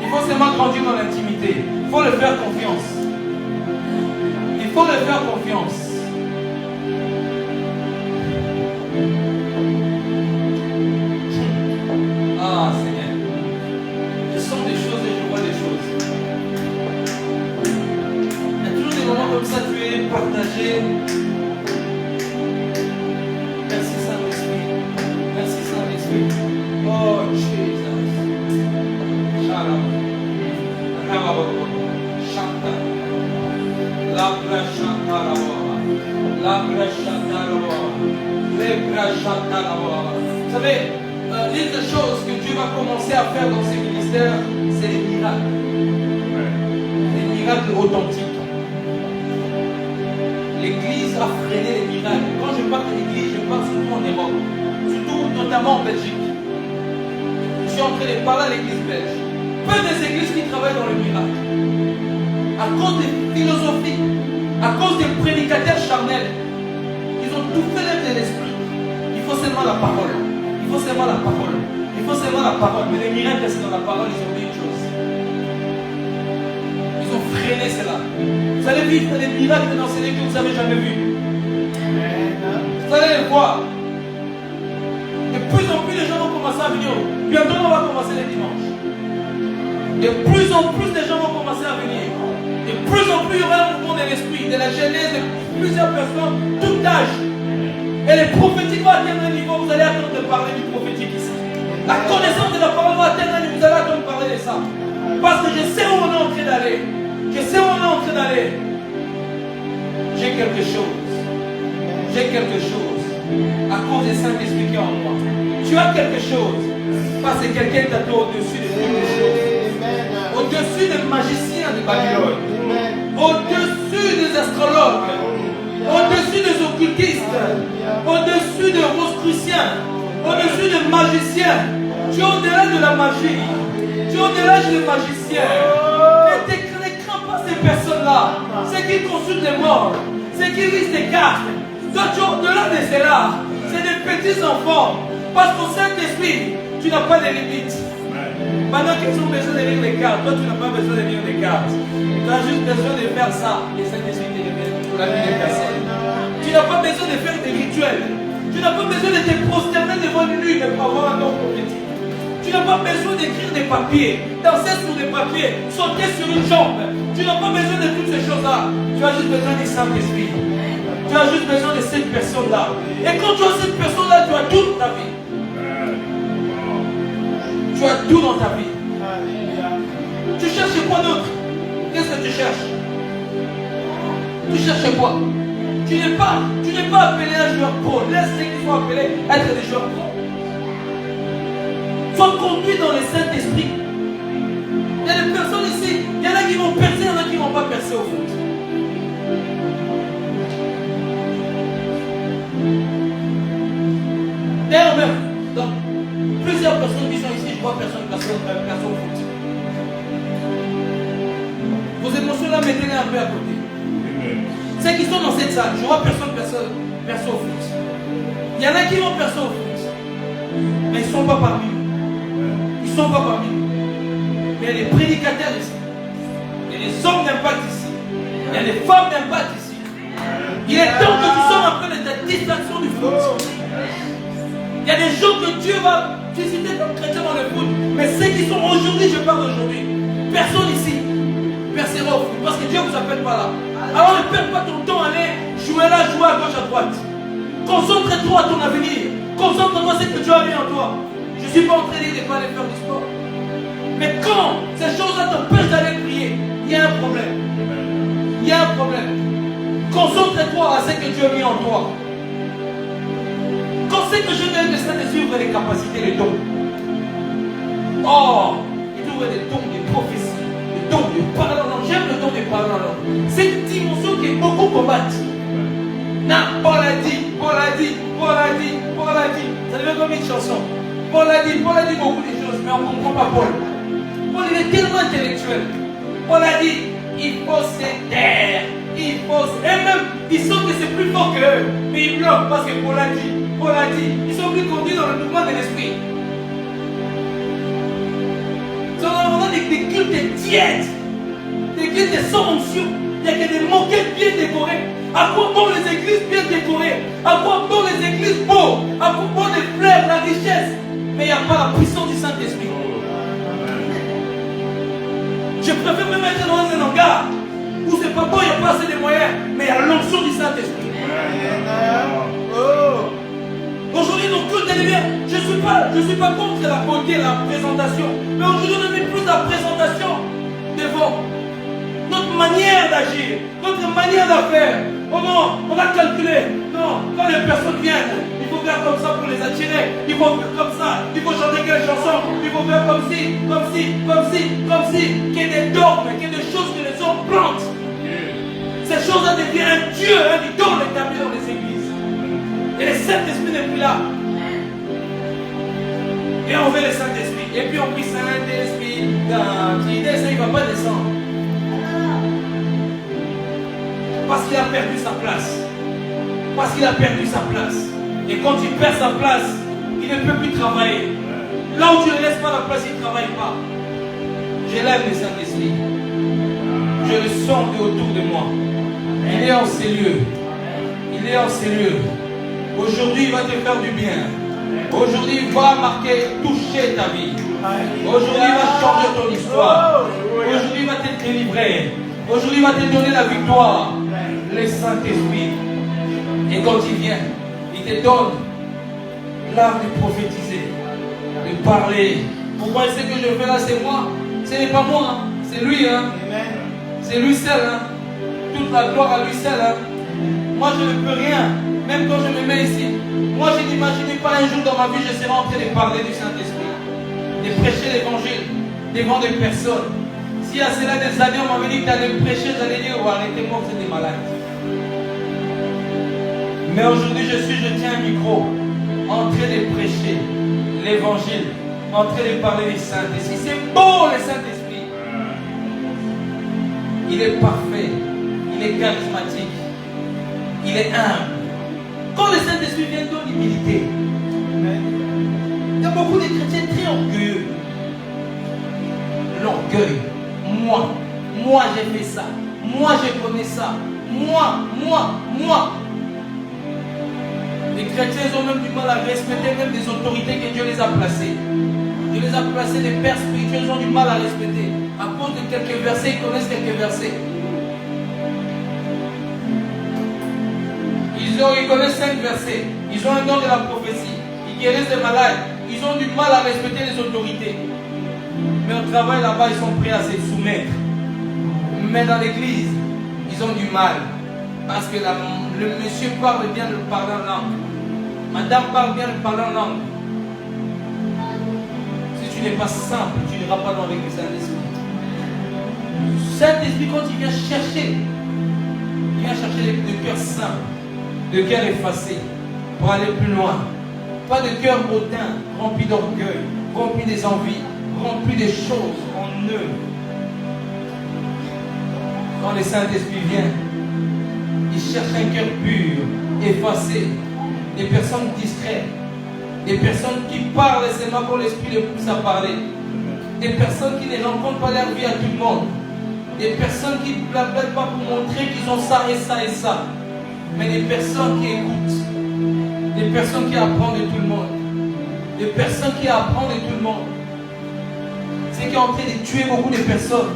Il faut seulement grandir dans l'intimité. Il faut le faire confiance. Il faut le faire confiance. Ah Seigneur. Je sens des choses et je vois des choses. Il y a toujours des moments comme ça, tu es partagé. Merci Saint-Esprit. Merci Saint-Esprit. Oh Jesus. Shalom. Chanta. Labra chanta la Labra chanta la Lebra chanta la Vous savez, l'une des choses que Dieu va commencer à faire dans ses ministères, c'est les miracles. Les miracles authentiques. L'Église a freiné les miracles. Quand je parle de l'Église, je parle surtout en Europe. Surtout, notamment en Belgique. Je suis en train de parler à l'Église belge. Peu des églises qui travaillent dans le miracle. À cause des philosophies, à cause des prédicateurs charnels, ils ont tout fait de l'esprit. Il faut seulement la parole. Il faut seulement la parole. Il faut seulement la parole. Mais les miracles, c'est dans la parole, ils ont dit une chose. Ils ont freiné cela. Vous allez vivre des miracles dans ces lieux que vous n'avez jamais vus. Vous allez les voir. De plus en plus, les gens vont commencer à venir. Bientôt, on va commencer les dimanches. De plus en plus, les gens vont commencer à venir. De plus en plus, il y aura un mouvement de l'esprit, de la jeunesse, de plusieurs personnes, tout âge. Et les prophétiques vont atteindre un niveau, vous allez attendre de parler du prophétique ici. La connaissance de la parole va atteindre un niveau, vous allez attendre de parler de ça. Parce que je sais où on est en train d'aller. Je sais où on est en train d'aller. J'ai quelque chose. J'ai quelque chose. À cause du Saint-Esprit qui est en moi. Tu as quelque chose. Parce que quelqu'un t'a mis au-dessus de toutes les choses. Au-dessus des magiciens de Babylone. Au-dessus des des astrologues, au-dessus des occultistes, au-dessus des rosicruciens, au-dessus des magiciens. Tu es au-delà de la magie. Tu es au-delà des magiciens. Ne crains pas ces personnes-là. C'est qui consultent les morts. C'est qui lisent des cartes. Toi, tu es au-delà de cela. C'est des petits enfants. Parce qu'au Saint-Esprit, tu n'as pas de limites. Maintenant qu'ils ont besoin de lire les cartes, toi, tu n'as pas besoin de lire les cartes. Tu as juste besoin de faire ça. Et Saint-Esprit te révèle pour la vie des personnes. Tu n'as pas besoin de faire des rituels. Tu n'as pas besoin de te prosterner devant une lune pour avoir un nom prophétique. Tu n'as pas besoin d'écrire des papiers, danser sur des papiers, sauter sur une jambe. Tu n'as pas besoin de toutes ces choses-là. Tu as juste besoin du Saint-Esprit. Tu as juste besoin de cette personne-là. Et quand tu as cette personne-là, tu as tout dans ta vie. Tu as tout dans ta vie. Tu cherches quoi d'autre? Qu'est-ce que tu cherches? Tu cherches quoi? Tu n'es pas appelé un joueur pro. Laisse ceux qui sont appelés être des joueurs pro. Sois conduit dans le Saint-Esprit. Il y a des personnes ici, il y en a qui vont percer, il y en a qui ne vont pas percer au foot. D'ailleurs, même, dans plusieurs personnes qui sont ici, je vois personne au foot. Vos émotions-là, mettez-les un peu à côté. Ceux qui sont dans cette salle, je vois personne percer au foot. Il y en a qui vont percer au foot. Mais ils ne sont pas parmi nous. Ils ne sont pas parmi nous. Mais il y a des prédicateurs ici. Il y a des hommes d'impact ici. Il y a des femmes d'impact ici. Il est temps que tu sors un peu de ta distraction du foot. Il y a des gens que Dieu va susciter comme chrétiens dans le foot. Mais ceux qui sont aujourd'hui, je parle d'aujourd'hui. Personne ici percera au foot. Parce que Dieu ne vous appelle pas là. Alors ne perds pas ton temps à aller jouer là, jouer à gauche, à droite. Concentre-toi à ton avenir. Concentre-toi à ce que Dieu a mis en toi. Je ne suis pas en train de dire de ne pas aller faire du sport. Mais quand ces choses-là t'empêchent d'aller prier, il y a un problème. Il y a un problème. Concentre-toi à ce que Dieu a mis en toi. Quand c'est que je viens de Saint-Esprit, ouvre les capacités, les dons. Oh, il ouvre des dons de prophétie, des dons de parole en langue. J'aime le don de parole en langue. C'est une dimension qui est beaucoup combattue. Non, Paul a dit. Ça devient comme une chanson. Paul a dit beaucoup de choses, mais on ne comprend pas Paul. Paul, il est tellement intellectuel. Paul a dit, il faut se taire. Et même, ils sentent que c'est plus fort qu'eux. Mais ils bloquent parce que Paul a dit, ils sont plus conduits dans le mouvement de l'esprit. Ils sont vraiment des cultes tièdes. Des cultes sans onction. Il n'y a que des moquettes bien décorées. À quoi bon les églises bien décorées? À quoi bon les églises beaux? À quoi bon les fleurs, la richesse? Mais il n'y a pas la puissance du Saint-Esprit. Je préfère même être dans un hangar où c'est pas bon, il n'y a pas assez de moyens, mais il y a l'onction du Saint-Esprit. Aujourd'hui, nos cultes de lumière, je ne suis pas contre la beauté, la présentation. Mais aujourd'hui, on a mis plus la présentation devant notre manière d'agir, notre manière de faire. Oh non, on va calculer. Non, quand les personnes viennent, il faut faire comme ça pour les attirer. Il faut faire comme ça. Il faut chanter quelle chanson. Il faut faire comme ci. Qu'il y ait des dogmes, qu'il y ait des choses que les hommes plantent. Ces choses-là deviennent un Dieu, un idole établi dans les églises. Et le Saint-Esprit n'est plus là. Et on veut le Saint-Esprit. Et puis on prie Saint-Esprit. Il descend, il ne va pas descendre. Parce qu'il a perdu sa place. Parce qu'il a perdu sa place. Et quand il perd sa place, il ne peut plus travailler. Là où tu ne laisses pas la place, il ne travaille pas. J'élève le Saint-Esprit. Je le sens autour de moi. Il est en ces lieux. Il est en ces lieux. Aujourd'hui, il va te faire du bien. Aujourd'hui, il va marquer, toucher ta vie. Aujourd'hui, il va changer ton histoire. Aujourd'hui, il va te délivrer. Aujourd'hui, il va te donner la victoire. Le Saint-Esprit. Et quand il vient, il te donne l'art de prophétiser, de parler. Pourquoi ce que je fais là, c'est moi? Ce n'est pas moi, hein. C'est lui. Hein. C'est lui seul. Hein. Toute la gloire à lui seul. Hein. Moi, je ne peux rien. Même quand je me mets ici. Moi, je n'imaginais pas un jour dans ma vie, je serais en train de parler du Saint-Esprit. De prêcher l'évangile devant des personnes. Si à cela des années, on m'avait dit que tu allais prêcher, j'allais dire, oh, arrêtez-moi, vous êtes des malades. Mais aujourd'hui, je tiens un micro, en train de prêcher l'évangile, en train de parler du Saint-Esprit. C'est beau le Saint-Esprit. Il est parfait, il est charismatique, il est humble. Quand le Saint-Esprit vient, donne l'humilité. Il y a beaucoup de chrétiens très orgueilleux. L'orgueil. Moi j'ai fait ça. Moi je connais ça. Moi. Les chrétiens ont même du mal à respecter même des autorités que Dieu les a placées. Dieu les a placés, des pères spirituels, ils ont du mal à respecter. À cause de quelques versets, ils connaissent quelques versets. Ils connaissent 5 versets. Ils ont un don de la prophétie. Ils guérissent les malades. Ils ont du mal à respecter les autorités. Mais au travail là-bas, ils sont prêts à se soumettre. Mais dans l'église, ils ont du mal. Parce que le monsieur parle bien de parler en langue. Madame parle bien de parler en langue. Si tu n'es pas simple, tu n'iras pas dans l'église Saint-Esprit. Saint-Esprit, quand il vient chercher le cœur simple, le cœur effacé, pour aller plus loin. Pas de cœur hautain, rempli d'orgueil, rempli des envies, rempli des choses en eux. Quand le Saint-Esprit vient, il cherche un cœur pur, effacé, des personnes discrètes, des personnes qui parlent seulement quand l'Esprit les pousse à parler, des personnes qui ne rencontrent pas leur vie à tout le monde, des personnes qui ne blablent pas pour montrer qu'ils ont ça et ça et ça, mais des personnes qui écoutent, des personnes qui apprennent de tout le monde, des personnes qui apprennent de tout le monde. Ce qui est en train de tuer beaucoup de personnes,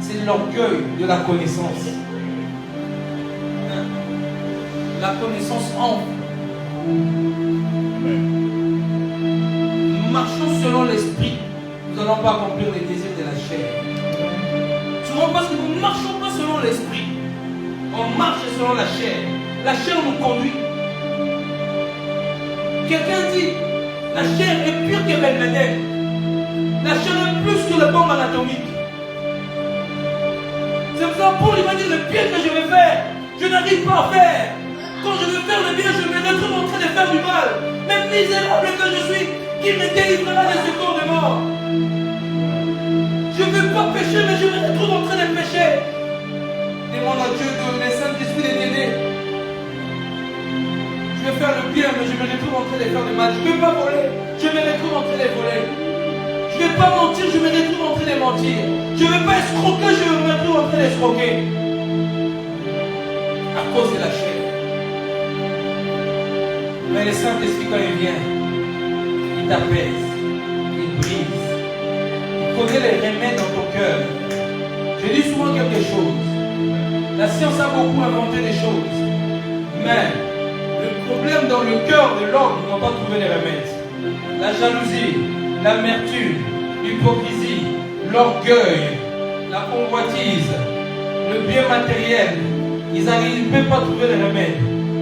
c'est l'orgueil de la connaissance. La connaissance entre. Marchons selon l'esprit, nous n'allons pas accomplir les désirs de la chair. Souvent parce que nous ne marchons pas selon l'esprit, on marche selon la chair. La chair nous conduit. Quelqu'un dit, la chair est pure que Belmédère. La chair est plus que la bombe anatomique. C'est pour ça que Paul m'a dit, le bien que je vais faire, je n'arrive pas à faire. Quand je veux faire le bien, je me retrouve en train de faire du mal. Même misérable que je suis, qui me délivrera des secours de mort. Je ne veux pas pécher, mais je me retrouve en train de pécher. Demande à Dieu de le Saint-Esprit de t'aider. Je vais faire le bien, mais je me retrouve en train de faire du mal. Je ne veux pas voler, je me retrouve en train de voler. Je ne vais pas mentir, je me retrouve en train de mentir. Je ne veux pas escroquer, je me retrouve en train d'escroquer. À cause de la chair. Mais le Saint-Esprit, quand il vient, il t'apaise, il brise. Il connaît les remèdes dans ton cœur. Je dis souvent quelque chose. La science a beaucoup inventé des choses. Mais le problème dans le cœur de l'homme, ils n'ont pas trouvé les remèdes. La jalousie, l'amertume, l'hypocrisie, l'orgueil, la convoitise, le bien matériel. Ils ne peuvent pas trouver les remèdes.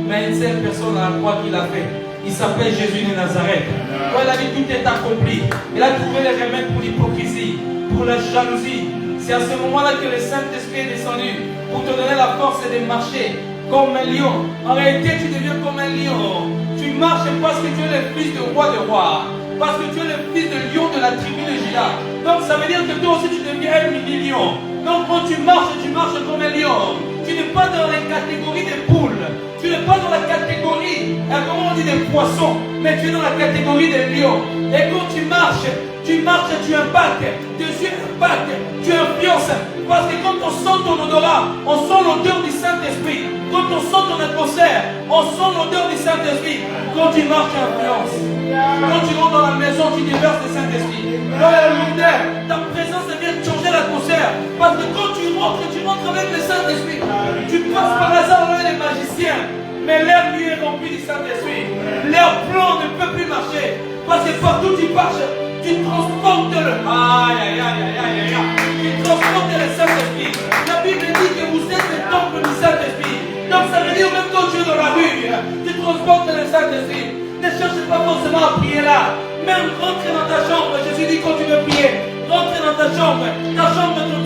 Mais une seule personne à la croix qui l'a fait. Il s'appelle Jésus de Nazareth. Quand il a dit tout est accompli, il a trouvé les remèdes pour l'hypocrisie, pour la jalousie. C'est à ce moment-là que le Saint-Esprit est descendu pour te donner la force de marcher comme un lion. En réalité, tu deviens comme un lion. Tu marches parce que tu es le fils de roi de roi. Parce que tu es le fils de lion de la tribu de Juda. Donc ça veut dire que toi aussi tu deviens un mini-lion. Donc quand tu marches comme un lion. Tu n'es pas dans les catégories des poules. Tu n'es pas dans la catégorie, comment on dit, des poissons. Mais tu es dans la catégorie des lions. Et quand tu marches et tu impactes. Dieu impacte, tu influences. Parce que quand on sent ton odorat, on sent l'odeur du Saint-Esprit. Quand on sent ton atmosphère, on sent l'odeur du Saint-Esprit. Quand tu marches, tu influences. Quand tu rentres dans la maison, tu déverses le Saint-Esprit. Dans la lourdeur, ta présence vient changer l'atmosphère. Parce que quand tu rentres avec le Saint-Esprit. Tu passes par hasard loin des magiciens. Mais l'air lui est rempli du Saint-Esprit. Leur plan ne peut plus marcher. Parce que partout tu marches, tu transportes le. Tu transportes le Saint-Esprit. La Bible dit que vous êtes le temple du Saint-Esprit. Donc ça veut dire même quand tu es dans la rue, tu transportes le Saint-Esprit. Ne cherche pas forcément à prier là. Même rentre dans ta chambre. Jésus dit quand tu veux prier, Entre dans ta chambre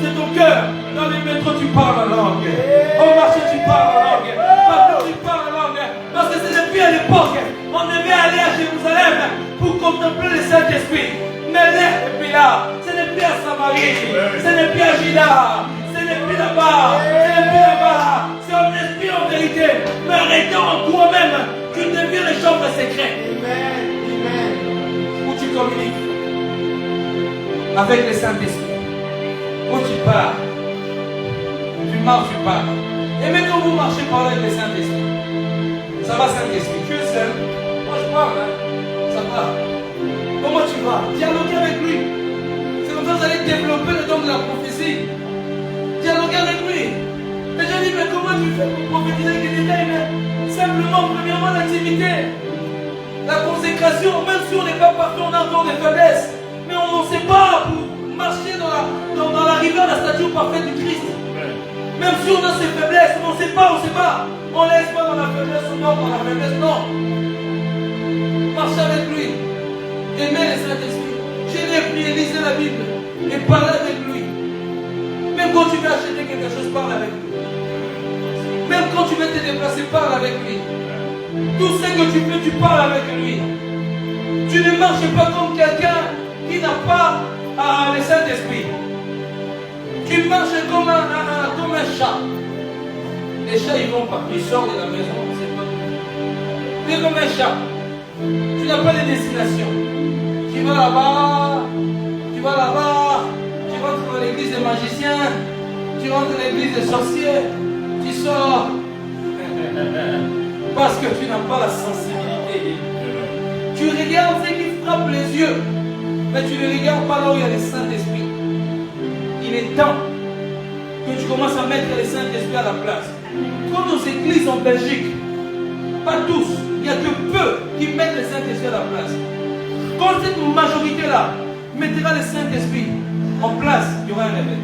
c'est ton cœur. Dans les métros, tu parles en langue. Au marché, tu parles en langue. Partout, tu parles en langue. Parce que c'est depuis à l'époque, on devait aller à Jérusalem pour contempler le Saint-Esprit. Mais l'air n'est plus là. Ce n'est plus à Samarie. Ce n'est plus à Juda. Ce n'est plus là-bas. Ce n'est plus là-bas. C'est un esprit en vérité. Mais arrêtons en toi-même. Tu deviens les chambres secrètes. Où tu communiques avec le Saint-Esprit. Où tu pars. Tu marches, tu pars. Et même quand vous marchez par avec le Saint-Esprit, ça va Saint-Esprit. Tu es seul. Moi je parle. Hein. Ça va. Comment tu vas? Dialoguer avec lui. C'est comme ça que vous allez développer le don de la prophétie. Dialoguer avec lui. Mais j'ai dit, mais comment tu fais pour prophétiser avec des détails? Simplement, premièrement, l'intimité. La consécration, même si on n'est pas parfait, on a encore des faiblesses. Mais on ne sait pas pour marcher dans la rigueur, la statue parfaite du Christ. Même si on a ses faiblesses, on ne sait pas, on ne sait pas. On ne laisse pas dans la faiblesse, on dort dans la faiblesse, non. Marche avec lui. Aimez le Saint-Esprit. J'ai prié, lisez la Bible et parlez avec lui. Même quand tu veux acheter quelque chose, parle avec lui. Même quand tu veux te déplacer, parle avec lui. Tout ce que tu fais, tu parles avec lui. Tu ne marches pas comme quelqu'un qui n'a pas le Saint-Esprit. Tu marches comme un chat. Les chats, ils vont pas. Ils sortent de la maison, c'est pas. Tu es comme un chat. Tu n'as pas de destination. Tu vas là-bas, tu rentres dans l'église des magiciens, tu rentres dans l'église des sorciers, tu sors. Parce que tu n'as pas la sensibilité. Tu regardes ce qui frappe les yeux, mais tu ne regardes pas là où il y a le Saint-Esprit. Il est temps que tu commences à mettre le Saint-Esprit à la place. Quand nos églises en Belgique, pas tous, il n'y a que peu qui mettent le Saint-Esprit à la place. Quand cette majorité-là mettra le Saint-Esprit en place, il y aura un réveil.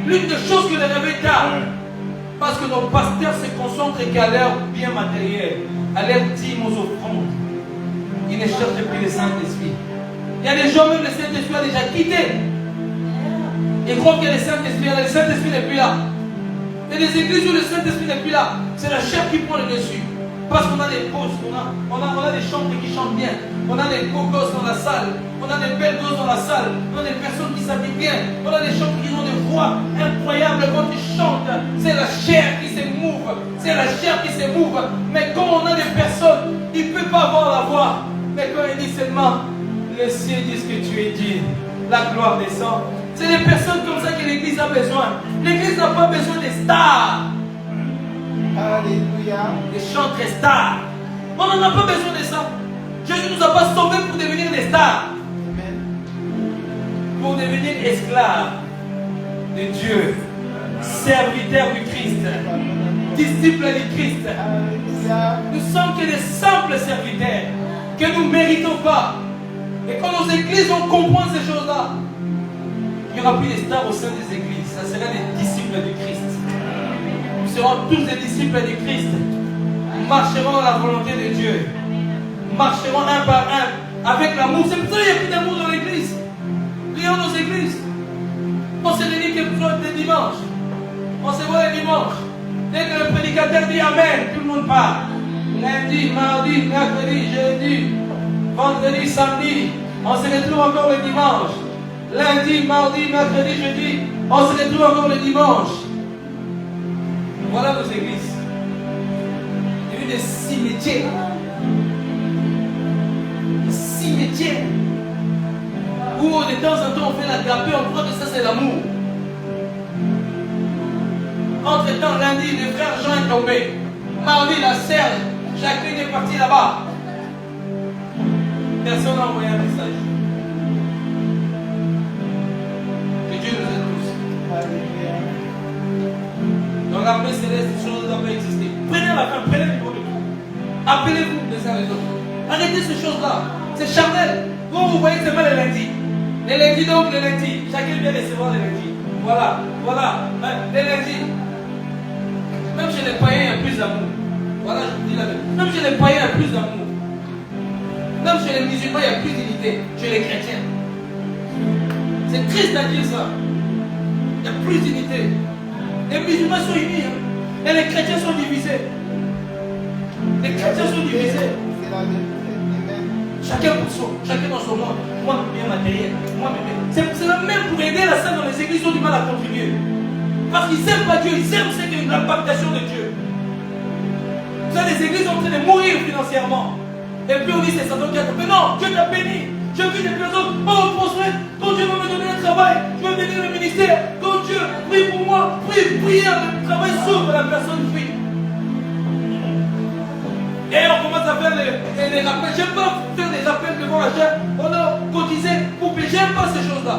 L'une des choses que le réveil tard, parce que nos pasteurs se concentrent qu'à leur bien matériel, à leur dîmes aux offrandes. Ils ne cherchent plus le Saint-Esprit. Il y a des gens, même le Saint-Esprit a déjà quitté. Ils croient que le Saint-Esprit n'est plus là. Il y a des églises où le Saint-Esprit n'est plus là. C'est la chair qui prend le dessus. Parce qu'on a des pauses, on a des chanteurs qui chantent bien. On a des beaux gosses dans la salle. On a des belles gosses dans la salle. On a des personnes qui s'habillent bien. On a des chanteurs qui ont des voix incroyables quand ils chantent. C'est la chair qui se mouve. C'est la chair qui se mouve. Mais quand on a des personnes, ils ne peuvent pas avoir la voix. Mais quand ils disent seulement, les cieux disent que tu es digne, la gloire descend. C'est des personnes comme ça que l'Église a besoin. L'Église n'a pas besoin des stars. Alléluia. Des chants très stars. On n'en a pas besoin de ça. Jésus ne nous a pas sauvés pour devenir des stars. Amen. Pour devenir esclaves de Dieu. Serviteurs du Christ. Disciples du Christ. Alléluia. Nous sommes que des simples serviteurs que nous ne méritons pas. Et quand nos églises vont comprendre ces choses-là, il n'y aura plus de stars au sein des églises. Ça sera des disciples du Christ. Nous serons tous des disciples du Christ. Nous marcherons dans la volonté de Dieu. Nous marcherons un par un avec l'amour. C'est pour ça qu'il n'y a plus d'amour dans l'église. Prions nos églises. On se réunit que dimanche. On se voit les dimanches. Dès que le prédicateur dit Amen, tout le monde part. Lundi, mardi, mercredi, jeudi, vendredi, samedi. On se retrouve encore le dimanche. Lundi, mardi, mercredi, jeudi. On se retrouve encore le dimanche. Voilà nos églises. Il y a eu des cimetières. Des cimetières. Où de temps en temps on fait l'agapé, on croit que ça c'est l'amour. Entre-temps, lundi, le frère Jean est tombé. Mardi, la sœur Jacqueline est partie là-bas. Personne n'a envoyé un message. Que Dieu nous aide tous. Alléluia. Dans l'armée céleste, ces choses doivent exister. Prenez la fin, prenez le niveau de tout. Appelez-vous les uns les autres. Arrêtez ces choses-là. C'est charnel. Vous voyez, c'est pas le lundi. Les lundis, donc les lundis. Chacun vient recevoir les lundis. Voilà, voilà. Les lundis. Même chez les païens, il y a plus d'amour. Voilà, je vous dis la vérité. Même chez les païens, il y a plus d'amour. Même chez les musulmans, il y a plus d'unité. Chez les chrétiens. C'est triste à dire ça. Il n'y a plus d'unité. Les musulmans sont unis, hein, et les chrétiens sont divisés. Les chrétiens sont divisés. C'est la vérité. Amen. Chacun dans son monde. Moi, bien matériel. Moi, c'est même pour aider la salle dans les églises, ils ont du mal à contribuer. Parce qu'ils n'aiment pas Dieu, ils aiment l'impactation de Dieu. Vous savez, les églises sont en train de mourir financièrement. Et puis on dit c'est Satan qui a fait. Non, Dieu t'a béni. J'ai vu des personnes, oh, construire, quand Dieu va me donner un travail, je vais venir au ministère. Quand Dieu prie pour moi, prière, le travail s'ouvre, la personne prie. Et on commence à faire les rappels. J'aime pas faire des rappels devant la chair. On a cotisé pour payer. J'aime pas ces choses-là.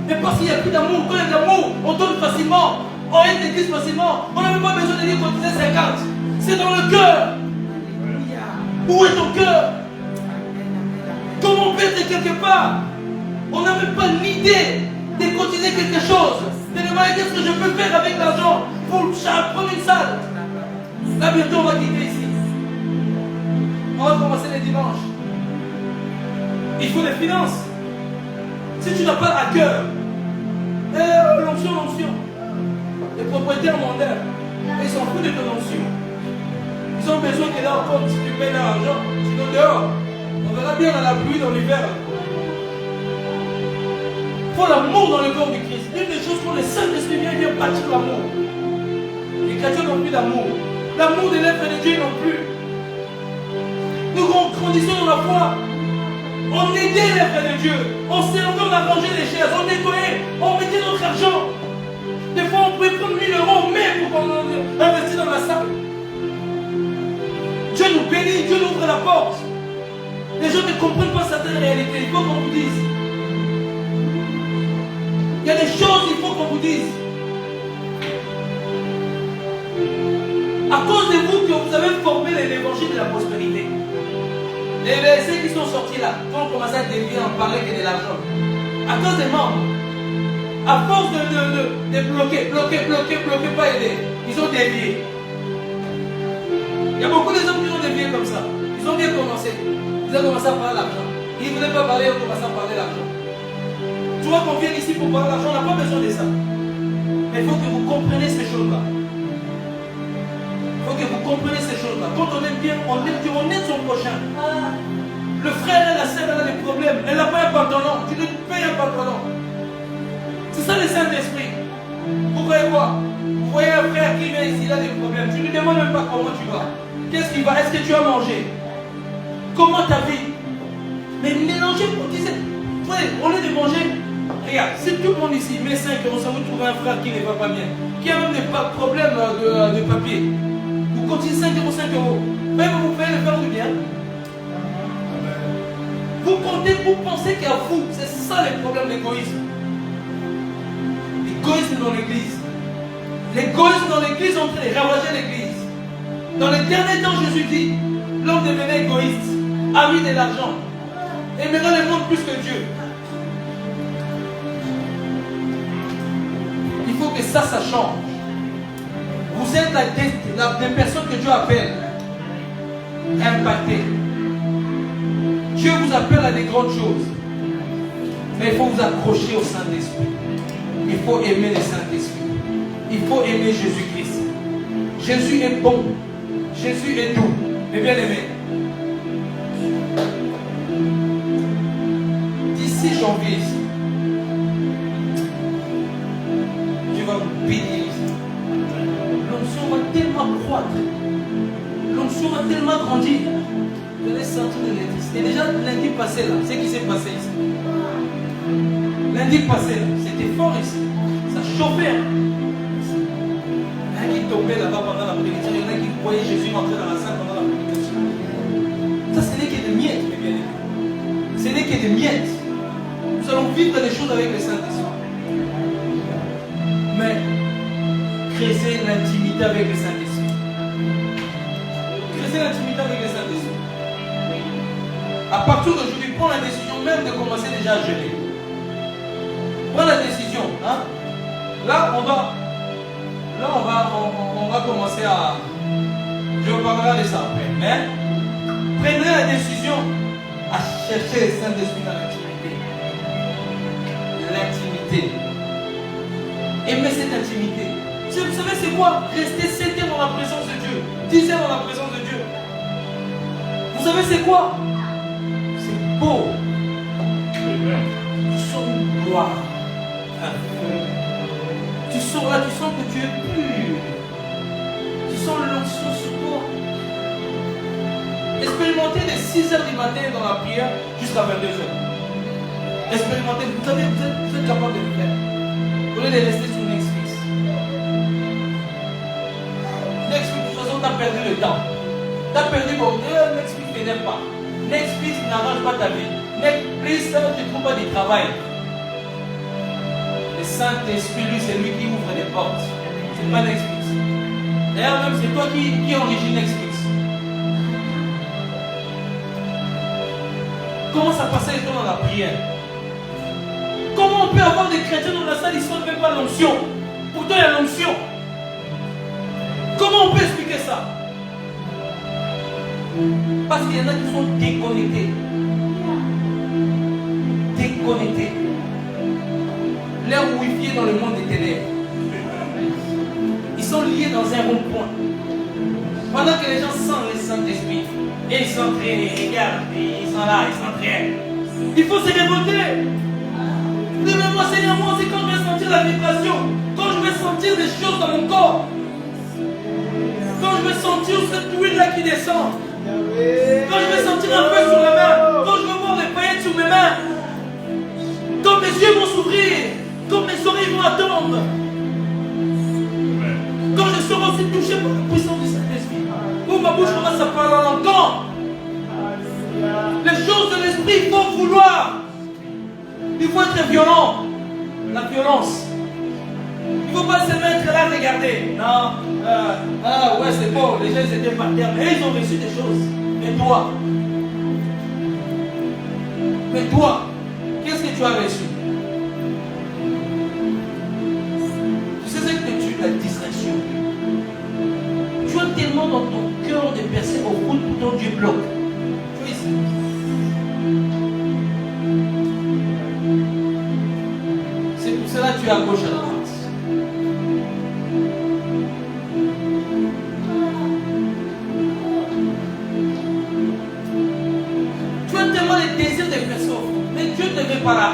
Mais parce qu'il n'y a plus d'amour. Quand il y a de l'amour, on donne facilement. On aide l'église facilement. On n'a même pas besoin de dire cotiser 50. C'est dans le cœur. Où est ton cœur? Comment on perd quelque part? On n'a même pas l'idée de cotiser quelque chose. De demander qu'est-ce que je peux faire avec l'argent pour prendre une salle. Là bientôt on va quitter ici. On va commencer les dimanches. Il faut des finances. Si tu n'as pas à cœur, l'onction. Les propriétaires mondains, ils s'en foutent de ton onction. Ils ont besoin que là encore, si tu payes l'argent, sinon dehors. On verra bien dans la pluie, dans l'hiver. Il faut l'amour dans le corps du Christ. Une des choses pour le Saint-Esprit vient bâtir l'amour. Les chrétiens n'ont plus d'amour. L'amour des lèvres de Dieu non plus. Nous grandissons dans la foi. On aidait les frères de Dieu. On servait, on arrangeait les chaises, on nettoyait, on mettait notre argent. Des fois, on pouvait prendre 1000 € même pour investir dans la salle. Dieu nous bénit, Dieu nous ouvre la porte. Les gens ne comprennent pas certaines réalités. Il faut qu'on vous dise. Il y a des choses qu'il faut qu'on vous dise. À cause de vous que vous avez formé l'évangile de la prospérité. Les versets qui sont sortis là, quand on commence à dévier, on parlait que de l'argent. À cause des membres, à force de bloquer, pas aider, ils ont dévié. Il y a beaucoup d'hommes qui ont dévié comme ça. Ils ont bien commencé. Ils ont commencé à parler l'argent. Ils ne voulaient pas parler, ils ont commencé à parler l'argent. Tu vois qu'on vient ici pour parler l'argent, on n'a pas besoin de ça. Mais il faut que vous compreniez ces choses-là. Il faut que vous compreniez ces choses-là. Quand on aime bien, on aime Dieu, on aide son prochain. Le frère et la sœur, elle a des problèmes. Elle n'a pas un pantalon. Tu lui payes un pantalon. C'est ça le Saint-Esprit. Vous voyez quoi? Vous voyez un frère qui vient ici, il a des problèmes. Tu ne lui demandes même pas comment tu vas. Qu'est-ce qui va? Est-ce que tu as mangé? Comment ta vie? Mais mélangez pour dire, au lieu de manger, regarde, si tout le monde ici met 5 €, ça vous trouve un frère qui ne va pas bien, qui a même des problèmes de papier. Vous cotisez 5 €, 5 €. Même vous pouvez le faire du bien. Vous comptez, vous pensez qu'à vous, c'est ça le problème de l'égoïsme. L'égoïsme dans l'église. L'égoïsme dans l'église, on peut ravager l'église. Dans les derniers temps, Jésus dit, l'homme devenait égoïste, ami de l'argent, aimerait le monde plus que Dieu. Il faut que ça change. Vous êtes des personnes que Dieu appelle impactées. Dieu vous appelle à des grandes choses. Mais il faut vous accrocher au Saint-Esprit. Il faut aimer le Saint-Esprit. Il faut aimer Jésus-Christ. Jésus est bon. Jésus est doux. Mais bien aimé. D'ici janvier, Dieu va vous bénir. L'onction va tellement croître. L'onction va tellement grandir. Vous allez sentir de l'électricité. Déjà lundi passé là, ce qui s'est passé ici. Lundi passé là, c'était fort ici. Ça chauffait. Il y en a qui tombaient là-bas pendant la prédication. Il y en a qui voyaient Jésus rentrer dans la salle pendant la prédication. Ça, ce n'est que des miettes, mes bien-aimés. Ce n'est que des miettes. Nous allons vivre des choses avec le Saint-Esprit. Mais créer l'intimité avec le Saint-Esprit. Créer l'intimité avec le Saint-Esprit. À partir d'aujourd'hui, prends la décision même de commencer déjà à jeûner. Prends la décision. Hein? Là, on va commencer à... Je vous parlerai de ça après. Mais prenez la décision à chercher le Saint-Esprit dans l'intimité. intimité. Aimer cette intimité. Vous savez c'est quoi? Rester 7 heures dans la présence de Dieu. 10 heures dans la présence de Dieu. Vous savez c'est quoi? C'est beau. Tu sens une gloire. Tu sens là, tu sens que tu es pur. Tu sens l'onction sur toi. Expérimentez de 6 heures du matin dans la prière jusqu'à 22 heures. Expérimentez, vous êtes capable de le faire. Au lieu de rester sur Netflix. Netflix, de toute façon, tu as perdu le temps. Tu as perdu bon. Netflix ne t'aime pas. Netflix n'arrange pas ta vie. Netflix, ça ne te trouve pas du travail. Le Saint-Esprit, lui, c'est lui qui ouvre les portes. C'est pas Netflix. D'ailleurs, même c'est toi qui origine Netflix. Comment ça passait le temps dans la prière? Comment on peut avoir des chrétiens dans la salle, ils ne sentent même pas l'onction? Pourtant, il y a l'onction. Comment on peut expliquer ça? Parce qu'il y en a qui sont déconnectés. Déconnectés. Leur wifi est dans le monde des ténèbres. Ils sont liés dans un rond-point. Pendant que les gens sentent le Saint-Esprit, et ils s'entraînent, ils regardent, ils sont là, ils s'entraînent. Il faut se révolter. Mais moi, Seigneur, moi aussi, quand je vais sentir la vibration, quand je vais sentir des choses dans mon corps, quand je vais sentir cette huile-là qui descend, quand je vais sentir un peu sur la main, quand je vais voir des paillettes sur mes mains, quand mes yeux vont s'ouvrir, quand mes oreilles vont attendre, quand je serai aussi touché par la puissance du Saint-Esprit, où ma bouche commence à parler en langue. Les choses de l'esprit, il faut vouloir. Il faut être violent. La violence. Il ne faut pas se mettre là à regarder. Non. Ouais, c'est bon. Les gens ils étaient par terre. Mais ils ont reçu des choses. Mais toi, qu'est-ce que tu as reçu? Tu sais ce que tu as? La distraction. Tu as tellement dans ton cœur de percer au bout de ton Dieu bloque. Tu es ici. C'est pour cela que tu es à gauche à droite. Tu as tellement les désirs des personnes, mais Dieu ne te veut pas là.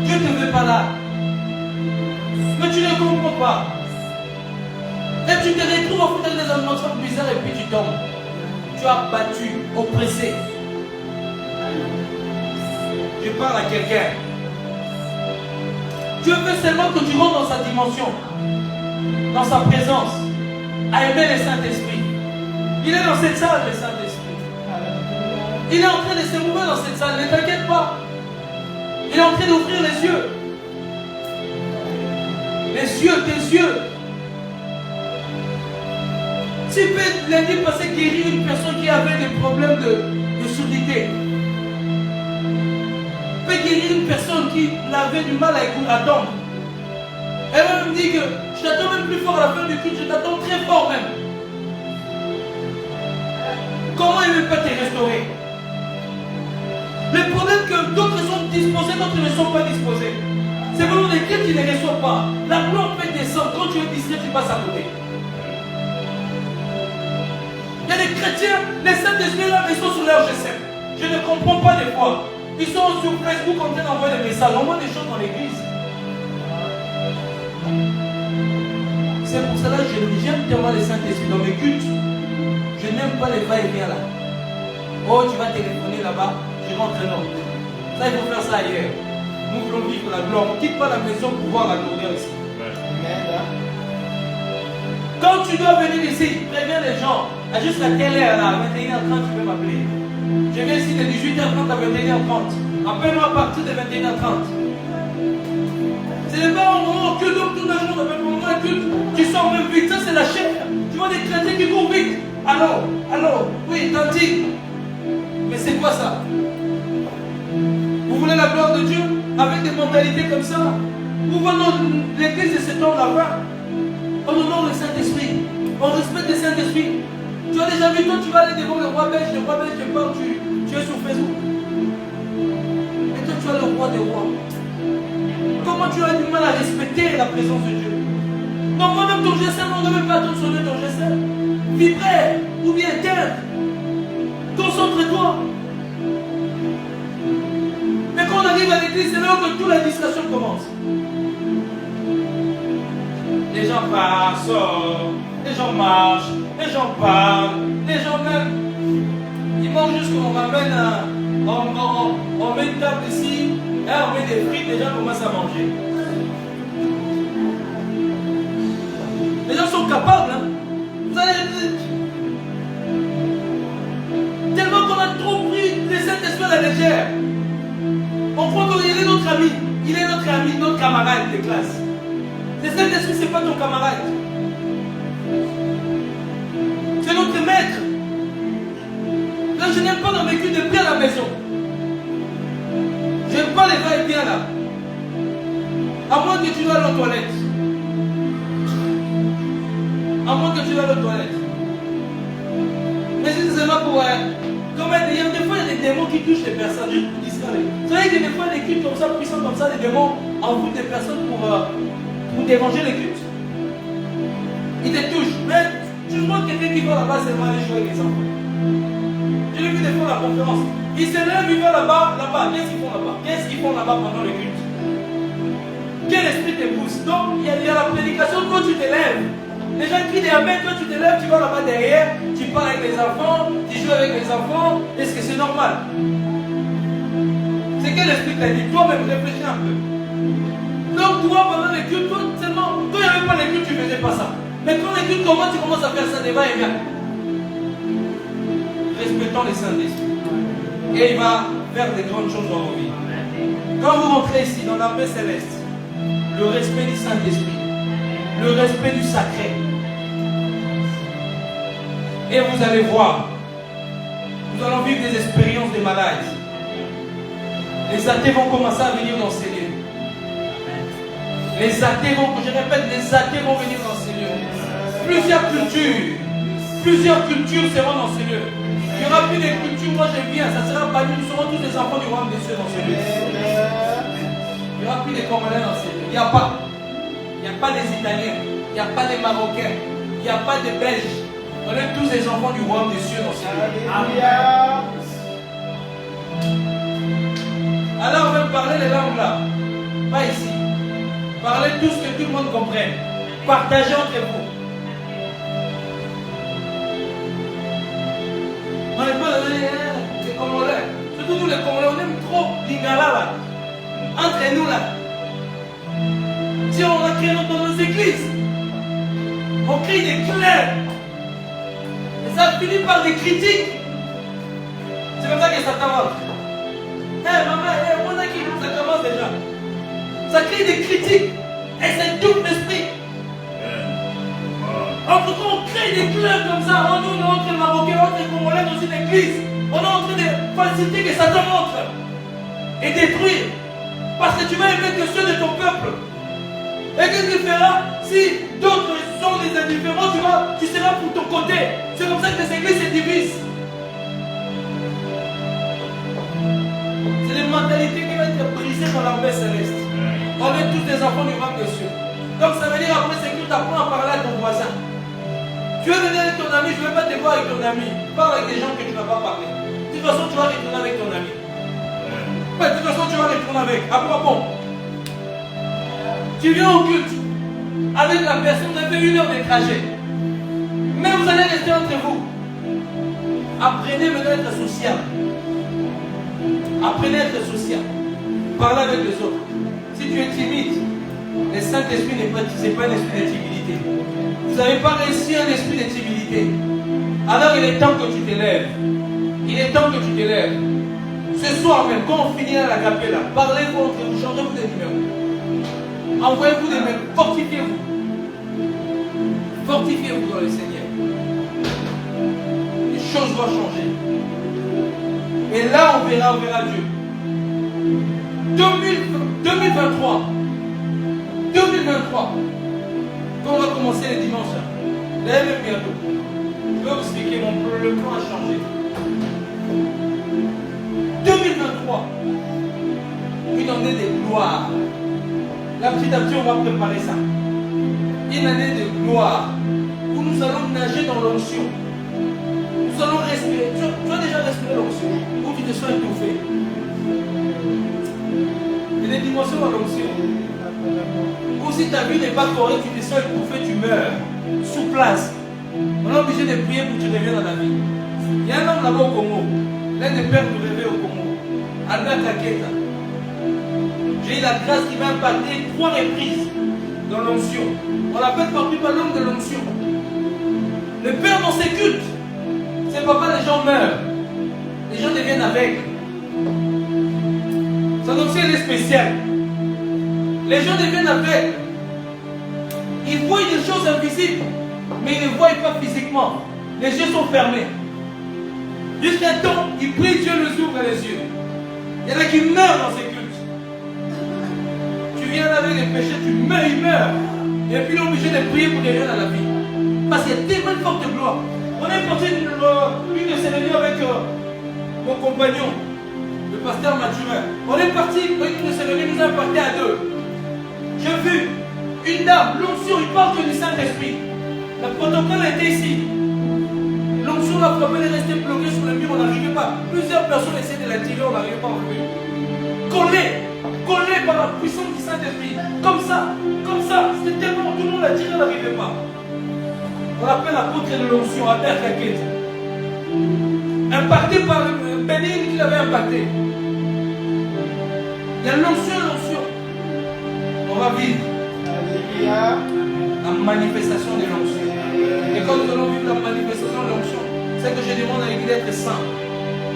Dieu ne te veut pas là. Mais tu ne comprends pas. Et tu te retrouves au fond des atmosphères bizarres et puis tu tombes. Tu as battu, oppressé. Je parle à quelqu'un. Dieu veut seulement que tu rentres dans sa dimension, dans sa présence, à aimer le Saint-Esprit. Il est dans cette salle, le Saint-Esprit. Il est en train de se mouvoir dans cette salle, ne t'inquiète pas. Il est en train d'ouvrir les yeux. Les yeux, tes yeux. Tu peux lundi passé guérir une personne qui avait des problèmes de surdité. Tu peux guérir une personne qui avait du mal à attendre. Elle va me dire que je t'attends même plus fort à la fin du culte, je t'attends très fort même. Comment il ne peut te restaurer? Le problème est que d'autres sont disposés, d'autres ne sont pas disposés. C'est vraiment des culte qui ne reçoivent pas. La gloire peut descendre. Quand tu es distrait, tu passes à côté. Il y a des chrétiens, les Saint-Esprit là, ils sont sur leur GSM. Je ne comprends pas des fois. Ils sont sur Facebook en train d'envoyer des messages. On voit des choses dans l'église. C'est pour cela que j'aime tellement les Saint-Esprit dans mes cultes. Je n'aime pas les va-et-vient là. Oh, tu vas téléphoner là-bas, je rentre non. Ça, il faut faire ça ailleurs. Nous voulons vivre la gloire. On ne quitte pas la maison pour voir la gloire ici. Quand tu dois venir ici, préviens les gens. À juste à quelle heure là, à 21h30, tu peux m'appeler. Je viens ici de 18h30 à 21h30. Appelle-moi à partir de 21h30. Ce n'est pas un moment que donc toute la journée, on appelle un moment que tu sors même vite. Ça, c'est la chair. Tu vois des chrétiens qui courent vite. Allô, oui, tantine. Mais c'est quoi ça? Vous voulez la gloire de Dieu avec des mentalités comme ça? Vous voyez l'église de cet homme là-bas. On honore le Saint-Esprit. On respecte le Saint-Esprit. Tu as déjà vu, toi, tu vas aller devant le roi belge te parle, tu es sur Facebook. Et toi, tu toi le roi des rois? Comment tu as du mal à respecter la présence de Dieu? Non, moi-même ton GSM, on ne devait pas tout sonner ton GSM. Vibrer ou bien éteindre. Concentre-toi. Mais quand on arrive à l'église, c'est là que toute la distraction commence. Les gens passent, les gens marchent, les gens parlent, les gens même. Ils mangent juste qu'on ramène on met une table ici, et on met des frites, les gens commencent à manger. Les gens sont capables, hein. Vous allez... Tellement qu'on a trop pris les Saint-Esprit à la légère. On croit qu'il est notre ami. Il est notre ami, notre camarade de classe. Le Saint-Esprit, ce n'est pas ton camarade. C'est notre maître. Là, je n'aime pas dans mes culs de paix à la maison. Je n'aime pas les va-et-vient là. À moins que tu vas aller aux toilettes. À moins que tu vas aller aux toilettes. Mais c'est là pour... il y a des fois, il y a des démons qui touchent les personnes. Juste pour distraire. Vous savez que des fois, des cultes comme ça, puissants comme ça, les démons envoient des personnes pour déranger les cultes. Ils te touchent. Mais tu vois quelqu'un qui va là-bas seulement aller jouer avec les enfants. Je l'ai vu des fois à la conférence. Ils se lèvent, ils vont là-bas. Qu'est-ce qu'ils font là-bas? Qu'est-ce qu'ils font là-bas pendant le culte? Quel esprit te pousse? Donc, il y a la prédication quand tu te lèves. Les gens crient des amens, toi tu te lèves, tu vas là-bas derrière, tu parles avec les enfants, tu joues avec les enfants. Est-ce que c'est normal? C'est quel esprit t'a dit? Toi-même, réfléchis un peu. Donc toi, pendant les cultes, toi il n'y avait pas les cultes, tu ne faisais pas ça. Mais quand les cultes commencent, tu commences à faire ça, débat et bien. Respectons les Saint-Esprit. Et il va faire des grandes choses dans vos vies. Quand vous rentrez ici, dans la paix céleste, le respect du Saint-Esprit, le respect du sacré. Et vous allez voir, nous allons vivre des expériences de malades. Les athées vont commencer à venir dans ces lieux. Les athées vont, je répète, les athées vont venir dans ces lieux. Plusieurs cultures seront dans ces lieux. Il n'y aura plus de cultures, moi je viens, ça sera banni, nous serons tous les enfants du royaume des cieux dans ces lieux. Il n'y aura plus de Congolais dans ces lieux. Il n'y a pas. Il n'y a pas des Italiens, il n'y a pas des Marocains, il n'y a pas des Belges. On est tous les enfants du royaume des cieux dans ce lieu. Alors on va parler les langues là. Pas ici. Parlez tout ce que tout le monde comprenne. Partagez entre vous. On n'est pas les Congolais. Surtout nous les Congolais, on aime trop l'Ingala là. Entre nous là. Si on a créé dans nos églises, on crie des clercs. Et ça finit par des critiques. C'est comme ça que ça commence. Maman, on a qui ça commence déjà. Ça crée des critiques. Et c'est tout l'esprit. En tout cas, on crée des clercs comme ça. On est entre Marocains, entre Congolais dans une église. On est en train de faciliter que Satan entre et détruire. Parce que tu vas aimer que ceux de ton peuple. Et qu'est-ce qu'il fera si d'autres sont des indifférents, tu seras pour ton côté. C'est comme ça que les églises se divisent. C'est les mentalités qui vont être brisées dans l'armée céleste. On est tous des enfants du royaume des cieux. Donc ça veut dire après c'est que tu apprends à parler à ton voisin. Tu veux venir avec ton ami, je ne vais pas te voir avec ton ami. Parle avec des gens que tu ne vas pas parler. De toute façon, tu vas retourner avec ton ami. Ouais, de toute façon, tu vas retourner avec. Après bon. Tu viens au culte avec la personne, vous avez 1 heure de trajet. Mais vous allez rester entre vous. Apprenez maintenant à être social. Apprenez à être social. Parlez avec les autres. Si tu es timide, le Saint-Esprit n'est pas un esprit de timidité. Vous n'avez pas réussi un esprit de timidité. Alors il est temps que tu te lèves. Il est temps que tu te lèves. Ce soir même, quand on finit à la capella, parlez-vous entre vous, changez-vous des numéros. Envoyez-vous des mails, fortifiez-vous. Fortifiez-vous dans le Seigneur. Les choses vont changer. Et là, on verra Dieu. 2023. Quand on va commencer les dimanches, là, même bientôt. Je vais vous expliquer, le plan a changé. 2023. une année de gloire. Là, petit à petit, on va préparer ça. Une année de gloire où nous allons nager dans l'onction. Nous allons respirer. Tu as déjà respiré l'onction où tu te sens étouffé. Il y a des dimensions dans l'onction. Ou si ta vie n'est pas correcte, tu te sens étouffé, tu meurs. Sous place. On est obligé de prier pour que tu reviennes dans la vie. Il y a un homme là-bas au Congo. L'un des pères nous rêvait au Congo. Albert Kaketa. J'ai eu la grâce qui m'a impacté 3 reprises dans l'onction. On l'appelle partout par l'homme de l'onction. Le père dans ses cultes, c'est pas les gens meurent. Les gens deviennent aveugles. Son onction est spéciale. Les gens deviennent aveugles. Ils voient des choses invisibles, mais ils ne voient pas physiquement. Les yeux sont fermés. Jusqu'à un temps, ils prient, Dieu les ouvre les yeux. Il y en a qui meurent dans ces cultes. Tu viens avec les péchés, tu meurs, ils meurent. Et puis, on est obligé de prier pour revenir dans la vie. Parce qu'il y a tellement de forte gloire. On est parti une de ces réunions avec mon compagnon, le pasteur Mathurin. On est parti, une de ces réunions nous a impacté à 2. J'ai vu une dame, l'onction, il parle que du Saint-Esprit. Le protocole était ici. L'onction, la frappée, elle est restée bloquée sur le mur, on n'arrivait pas. Plusieurs personnes essayaient de la tirer, on n'arrivait pas à enlever. Collé par la puissance du Saint-Esprit. Comme ça. C'était tellement, tout le monde l'a tiré, on n'arrivait pas. On l'appelle l'apôtre de l'onction, Albert Kaketa. Impacté par Bénin qui l'avait impacté. Il y a l'onction. On va vivre. Alléluia. La manifestation de l'onction. Et quand nous allons vivre la manifestation de l'onction, c'est que je demande à l'Église d'être saint,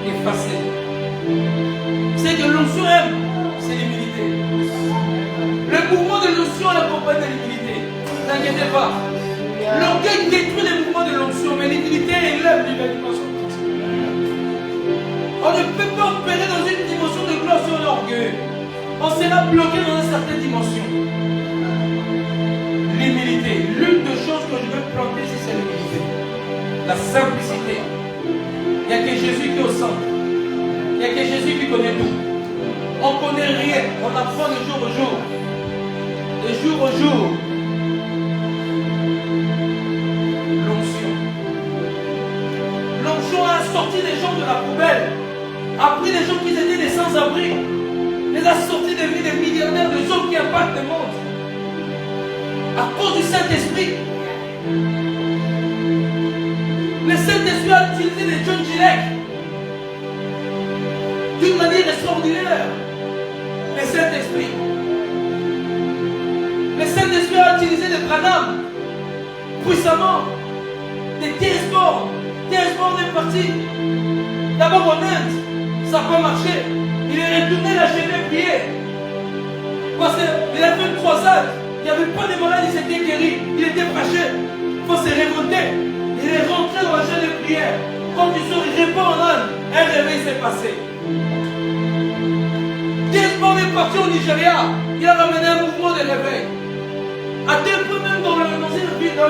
effacé. C'est que l'onction aime, c'est l'humilité. Le mouvement de l'onction accompagne de l'humilité. Ne t'inquiétez pas. L'orgueil détruit les mouvements de l'onction, mais l'humilité élève la dimension. On ne peut pas opérer dans une dimension de gloire sur l'orgueil. On sera bloqué dans une certaine dimension. L'humilité. L'une des choses que je veux planter ici, c'est l'humilité. La simplicité. Il n'y a que Jésus qui est au centre. Il n'y a que Jésus qui connaît tout. On ne connaît rien. On apprend de jour au jour. De jour au jour. L'onction. L'onction a sorti les gens de la poubelle. A pris des gens qui étaient des sans-abri. Les a sortis de vie des millionnaires, des hommes qui impactent le monde. À cause du Saint-Esprit. Le Saint-Esprit a utilisé les John Gilek d'une manière extraordinaire. Le Saint-Esprit. Le Saint-Esprit a utilisé les Branham puissamment. Des T-Sport. T-Sport est parti. D'abord en Inde, ça n'a pas marché. Il est retourné la chaîne prier. Parce qu'il a fait une croisade. Il n'y avait pas de malade, il s'était guéri. Il était fâché. Il faut se révolter. Il est rentré dans la chaîne de prière. Quand il sort, il répond en Inde. Un réveil s'est passé. T-Sport est parti au Nigeria. Il a ramené un mouvement de réveil. À tel point même dans le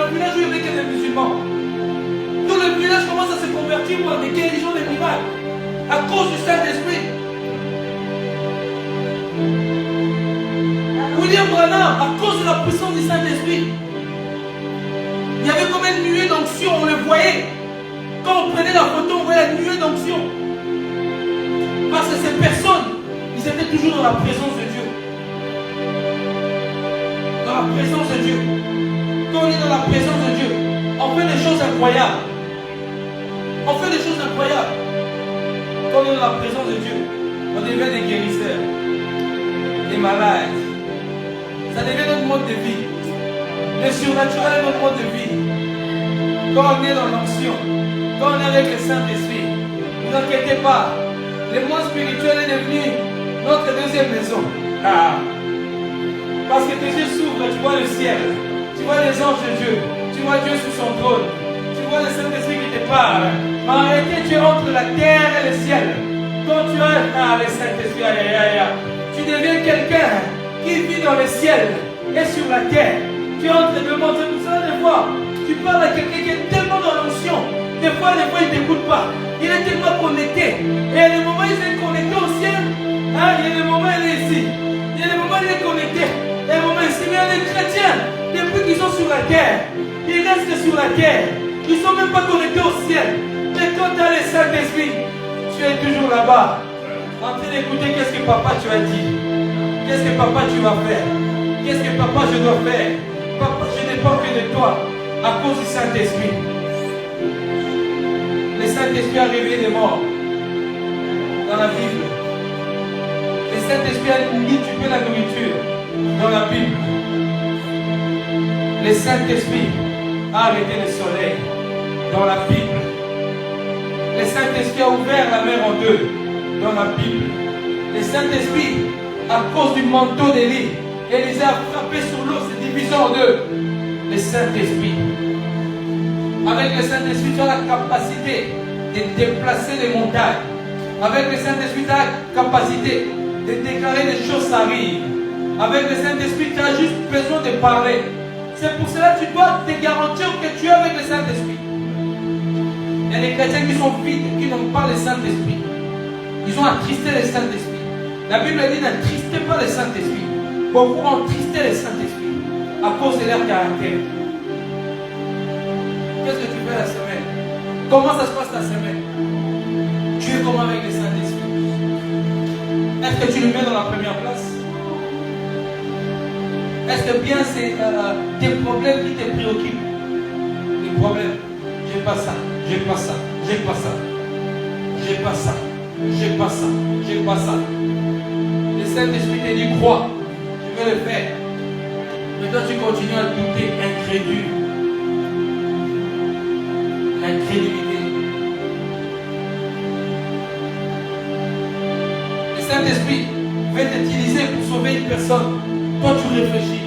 village où il y avait que des musulmans. Tout le village commence à se convertir pour des guérisons des miracles. À cause du Saint-Esprit. William Branham, à cause de la puissance du Saint-Esprit. Il y avait comme une nuée d'onction, on le voyait. Quand on prenait la photo, on voyait la nuée d'onction. Parce que ces personnes, ils étaient toujours dans la présence de Dieu. Dans la présence de Dieu. Quand on est dans la présence de Dieu, on fait des choses incroyables. On fait des choses incroyables. Quand on est dans la présence de Dieu, on devient des guérisseurs, des malades. Ça devient notre mode de vie. Le surnaturel est notre mode de vie. Quand on est dans l'onction, quand on est avec le Saint-Esprit, ne vous inquiétez pas. Le monde spirituel est devenu notre deuxième maison. Parce que tes yeux s'ouvrent, tu vois le ciel, tu vois les anges de Dieu, tu vois Dieu sur son trône, tu vois le Saint-Esprit qui te parle. Mais en réalité, tu es entre la terre et le ciel. Quand tu as le Saint-Esprit, tu deviens quelqu'un qui vit dans le ciel et sur la terre. Tu es entre deux mondes. C'est pour ça, des fois, tu parles à quelqu'un qui est tellement dans l'onction. Des fois, il ne t'écoute pas. Il est tellement connecté. Et à des moments, il est connecté au ciel. Il y a des moments, il est ici. comment il est connecté. Et Romains, c'est bien les chrétiens, depuis qu'ils sont sur la terre, ils restent sur la terre. Ils ne sont même pas connectés au ciel. Mais quand tu as le Saint-Esprit, tu es toujours là-bas, en train d'écouter qu'est-ce que papa tu as dit. Qu'est-ce que papa tu vas faire. Qu'est-ce que papa je dois faire. Papa, je dépends que de toi, à cause du Saint-Esprit. Le Saint-Esprit a réveillé les morts dans la Bible. Le Saint-Esprit a multiplié la nourriture dans la Bible. Le Saint-Esprit a arrêté le soleil dans la Bible. Le Saint-Esprit a ouvert la mer en deux dans la Bible. Le Saint-Esprit, à cause du manteau d'Élie, Élisée a frappé sur l'eau, s'est divisé en deux. Le Saint-Esprit. Avec le Saint-Esprit, tu as la capacité de déplacer les montagnes. Avec le Saint-Esprit, tu as la capacité de déclarer les choses arrivent. Avec le Saint-Esprit, tu as juste besoin de parler. C'est pour cela que tu dois te garantir que tu es avec le Saint-Esprit. Il y a des chrétiens qui sont vides, qui n'ont pas le Saint-Esprit. Ils ont attristé le Saint-Esprit. La Bible dit n'attristez pas le Saint-Esprit. Beaucoup ont attristé le Saint-Esprit à cause de leur caractère. Qu'est-ce que tu fais la semaine? Comment ça se passe la semaine? Tu es comment avec le Saint-Esprit? Est-ce que tu le mets dans la première place? Est-ce que bien c'est tes problèmes qui te préoccupent? Les problèmes, j'ai pas ça, j'ai pas ça, j'ai pas ça, j'ai pas ça, j'ai pas ça, j'ai pas ça. Le Saint-Esprit te dit crois, je vais le faire. Mais toi tu continues à douter, incrédule. L'incrédulité. Le Saint-Esprit va t'utiliser pour sauver une personne. Toi tu réfléchis.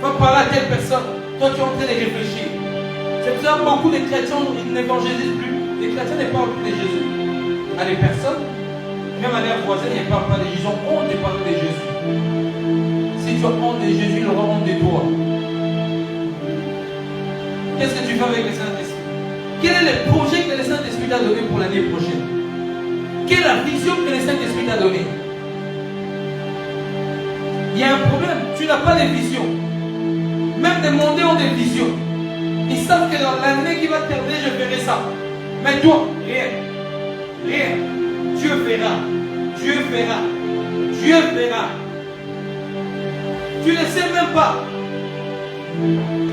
Va parler à telle personne. Toi tu es en train de réfléchir. C'est pour ça que beaucoup de chrétiens n'évangélisent plus. Les chrétiens ne parlent plus de Jésus. À des personnes, même à leurs voisins, ils ne parlent pas de Jésus. Ils ont honte de parler de Jésus. Si tu as honte de Jésus, il aura honte de toi. Qu'est-ce que tu fais avec le Saint-Esprit? Quel est le projet que le Saint-Esprit t'a donné pour l'année prochaine? Quelle est la vision que le Saint-Esprit t'a donnée? Il y a un problème, tu n'as pas de vision. Même des mondes ont des visions. Ils savent que dans l'année qui va terminer, je ferai ça. Mais toi, rien. Rien. Dieu verra. Dieu verra. Dieu verra. Tu ne sais même pas.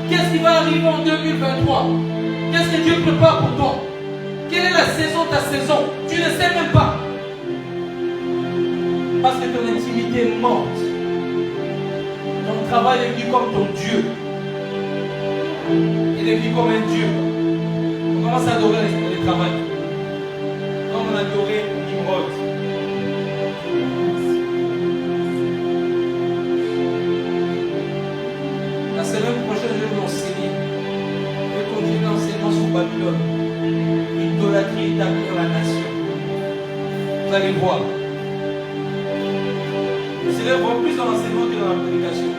Qu'est-ce qui va arriver en 2023? Qu'est-ce que Dieu prépare pour toi? Quelle est la saison, ta saison? Tu ne sais même pas. Parce que ton intimité est morte. Ton travail est devenu comme ton Dieu. Il est devenu comme un Dieu. On commence à adorer le travail. Comme on adorait Nimrod. La semaine prochaine, je vais m'enseigner. Je vais continuer l'enseignement sur Babylone. L'idolâtrie établie dans la nation. Vous allez voir. Je vais voir plus dans l'enseignement que dans la prédication.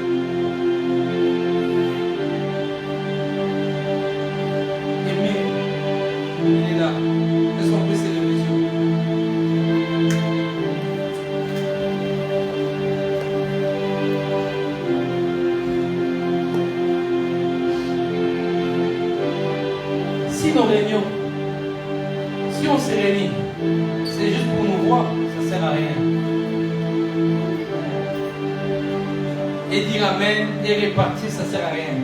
Aimé, il est là. Est-ce qu'on peut célébrer Dieu? Si nos réunions, si on se réunit, c'est juste pour nous voir, ça ne sert à rien. Et dire Amen et répartir, ça ne sert à rien.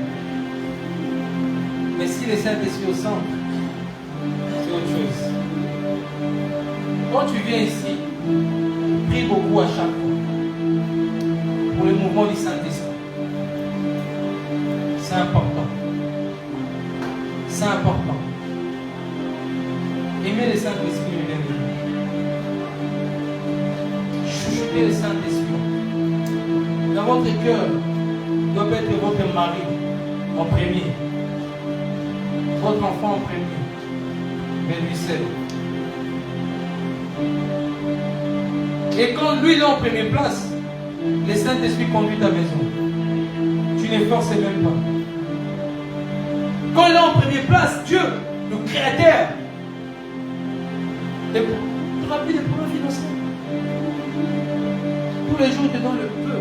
Mais si le Saint-Esprit au centre, c'est autre chose. Quand tu viens ici, prie beaucoup à chaque fois pour le mouvement du Saint-Esprit. C'est important. C'est important. Aimez le Saint-Esprit, mes amis. Chuchotez le Saint-Esprit. Dans votre cœur, doit être votre mari en premier. Votre enfant en premier. Mais lui seul. Et quand lui est en première place, le Saint-Esprit conduit ta maison. Tu ne forces même pas. Quand il est en première place, Dieu, le Créateur, tu n'auras plus de problèmes financiers. Tous les jours, tu donnes le peu.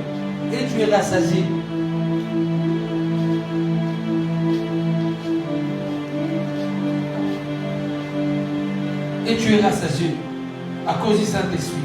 et tu es rassasié. Et tu es rassasié à cause du Saint-Esprit.